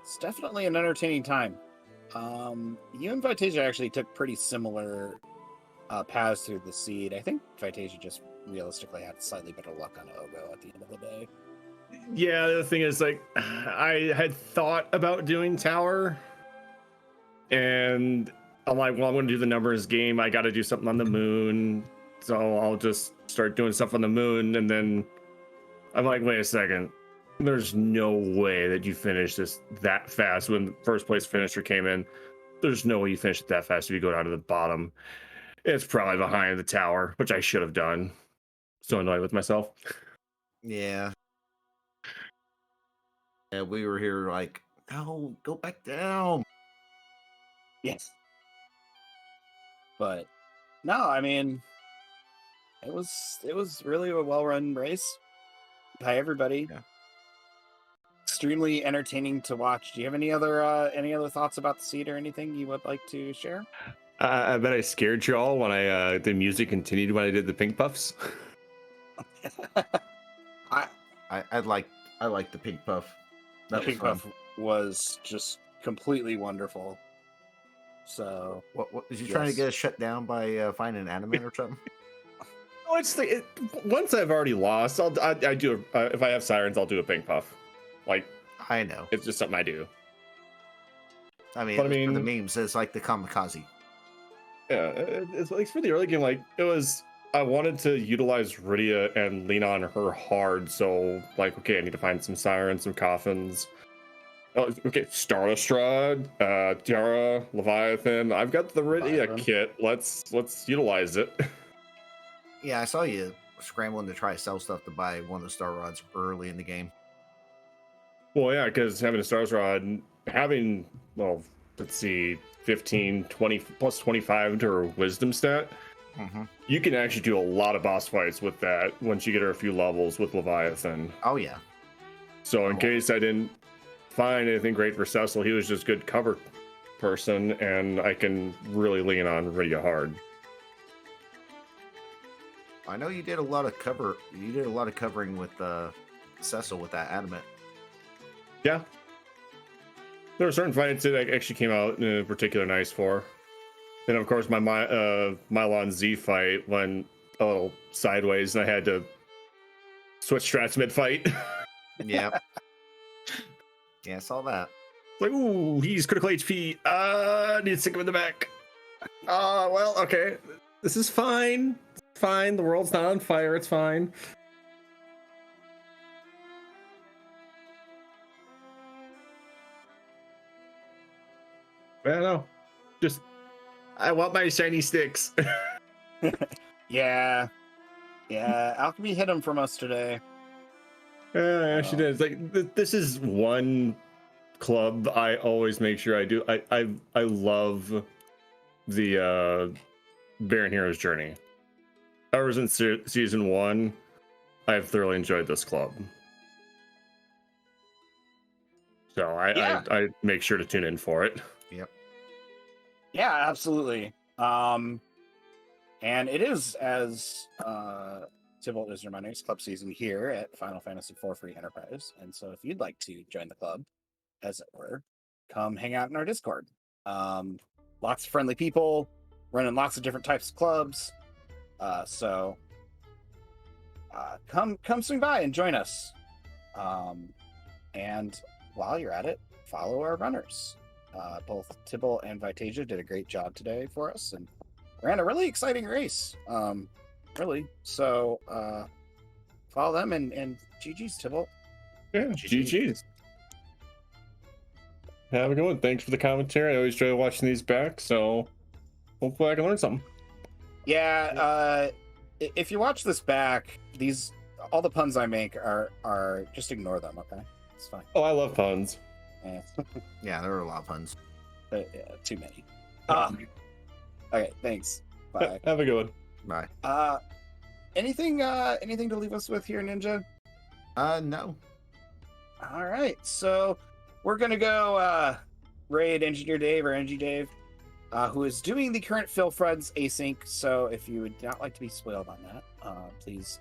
it's definitely an entertaining time. You and Vitasia actually took pretty similar paths through the seed. I think Vitasia just realistically had slightly better luck on Ogo at the end of the day. Yeah, the thing is, like, I had thought about doing Tower, and I'm like, well, I'm going to do the numbers game. I got to do something on the moon, so I'll just start doing stuff on the moon. And then I'm like, wait a second. There's no way that you finish this that fast. When the first place finisher came in, there's no way you finish it that fast if you go down to the bottom. It's probably behind the tower, which I should have done. So annoyed with myself. Yeah. Yeah, we were here like, no, go back down. Yes. But no, I mean, it was really a well-run race by everybody. Yeah. Extremely entertaining to watch. Do you have any other thoughts about the seed or anything you would like to share? I bet I scared y'all when the music continued when I did the pink puffs. I like the pink puff. The That was pink fun. puff was just completely wonderful. So What was you trying to Yes. get us shut down by finding an anime or something? Oh, once I've already lost, I do if I have sirens, I'll do a pink puff. Like I know. it's just something I do. I mean, But I it's for the mean- memes. It's like the kamikaze. Yeah, it's like for the early game, like it was I wanted to utilize Rydia and lean on her hard. So, like, okay, I need to find some sirens, some coffins. Oh, okay, Starlestrad, Tiara, Leviathan. I've got the Rydia Leviathan. kit. Let's utilize it. Yeah, I saw you scrambling to try to sell stuff to buy one of the star rods early in the game. Well, yeah, because having a Stars Rod, having, well, let's see, 15, 20, plus 25 to her wisdom stat, Mm-hmm. you can actually do a lot of boss fights with that once you get her a few levels with Leviathan. Oh yeah. So in case I didn't find anything great for Cecil, he was just good cover person, and I can really lean on Rydia hard. I know you did a lot of cover. You did a lot of covering with Cecil with that adamant. Yeah. There were certain fights that I actually came out in a particular nice for. And of course, my Mylon Z fight went a little sideways, and I had to switch strats mid-fight. Yeah. Yeah, I saw that. Like, ooh, he's critical HP. I need to stick him in the back. Well, okay. This is fine. It's fine. The world's not on fire. It's fine. I don't know. Just, I want my shiny sticks. Yeah. Yeah. Alchemy hit him from us today. Yeah, she did. It's like this is one club I always make sure I do. I love the Baron Hero's Journey. Ever since season 1, I've thoroughly enjoyed this club. So I make sure to tune in for it. Yep. Yeah, absolutely. And it is, as Tybalt is reminding us, club season here at Final Fantasy IV Enterprise. And so if you'd like to join the club, as it were, come hang out in our Discord. Lots of friendly people, running lots of different types of clubs. So come swing by and join us. And while you're at it, follow our runners. Both Tybalt and Vitasia did a great job today for us and ran a really exciting race. Really. So follow them and GG's, Tybalt. Yeah, GG's. Have a good one. Thanks for the commentary. I always enjoy watching these back, so hopefully I can learn something. Yeah, if you watch this back, all the puns I make are just ignore them, okay? It's fine. Oh, I love puns. Yeah. Yeah, there were a lot of puns. Yeah, too many. Okay, thanks. Bye. Have a good Bye. Anything to leave us with here, Ninja? No. All right, so we're gonna go raid Engineer Dave or Engie Dave, who is doing the current Phil Fred's async. So if you would not like to be spoiled on that, please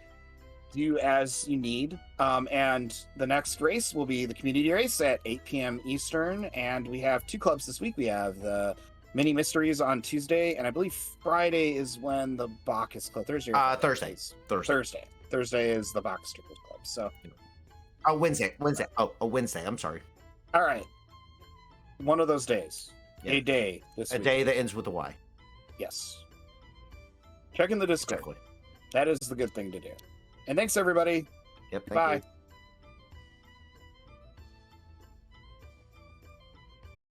do as you need. And the next race will be the community race at 8 p.m. Eastern, and we have 2 clubs this week. We have the Mini Mysteries on Tuesday, and I believe Friday is when the Bach is closed. Thursday. Or Thursday. Thursday is the Bach Strippers Club. So. Oh, Wednesday. Oh, Wednesday. I'm sorry. All right. One of those days. Yeah. A day this A week. day that ends with a Y. Yes. Check in the Discord. Exactly. That is the good thing to do. And thanks, everybody. Yep. Thank Bye. you.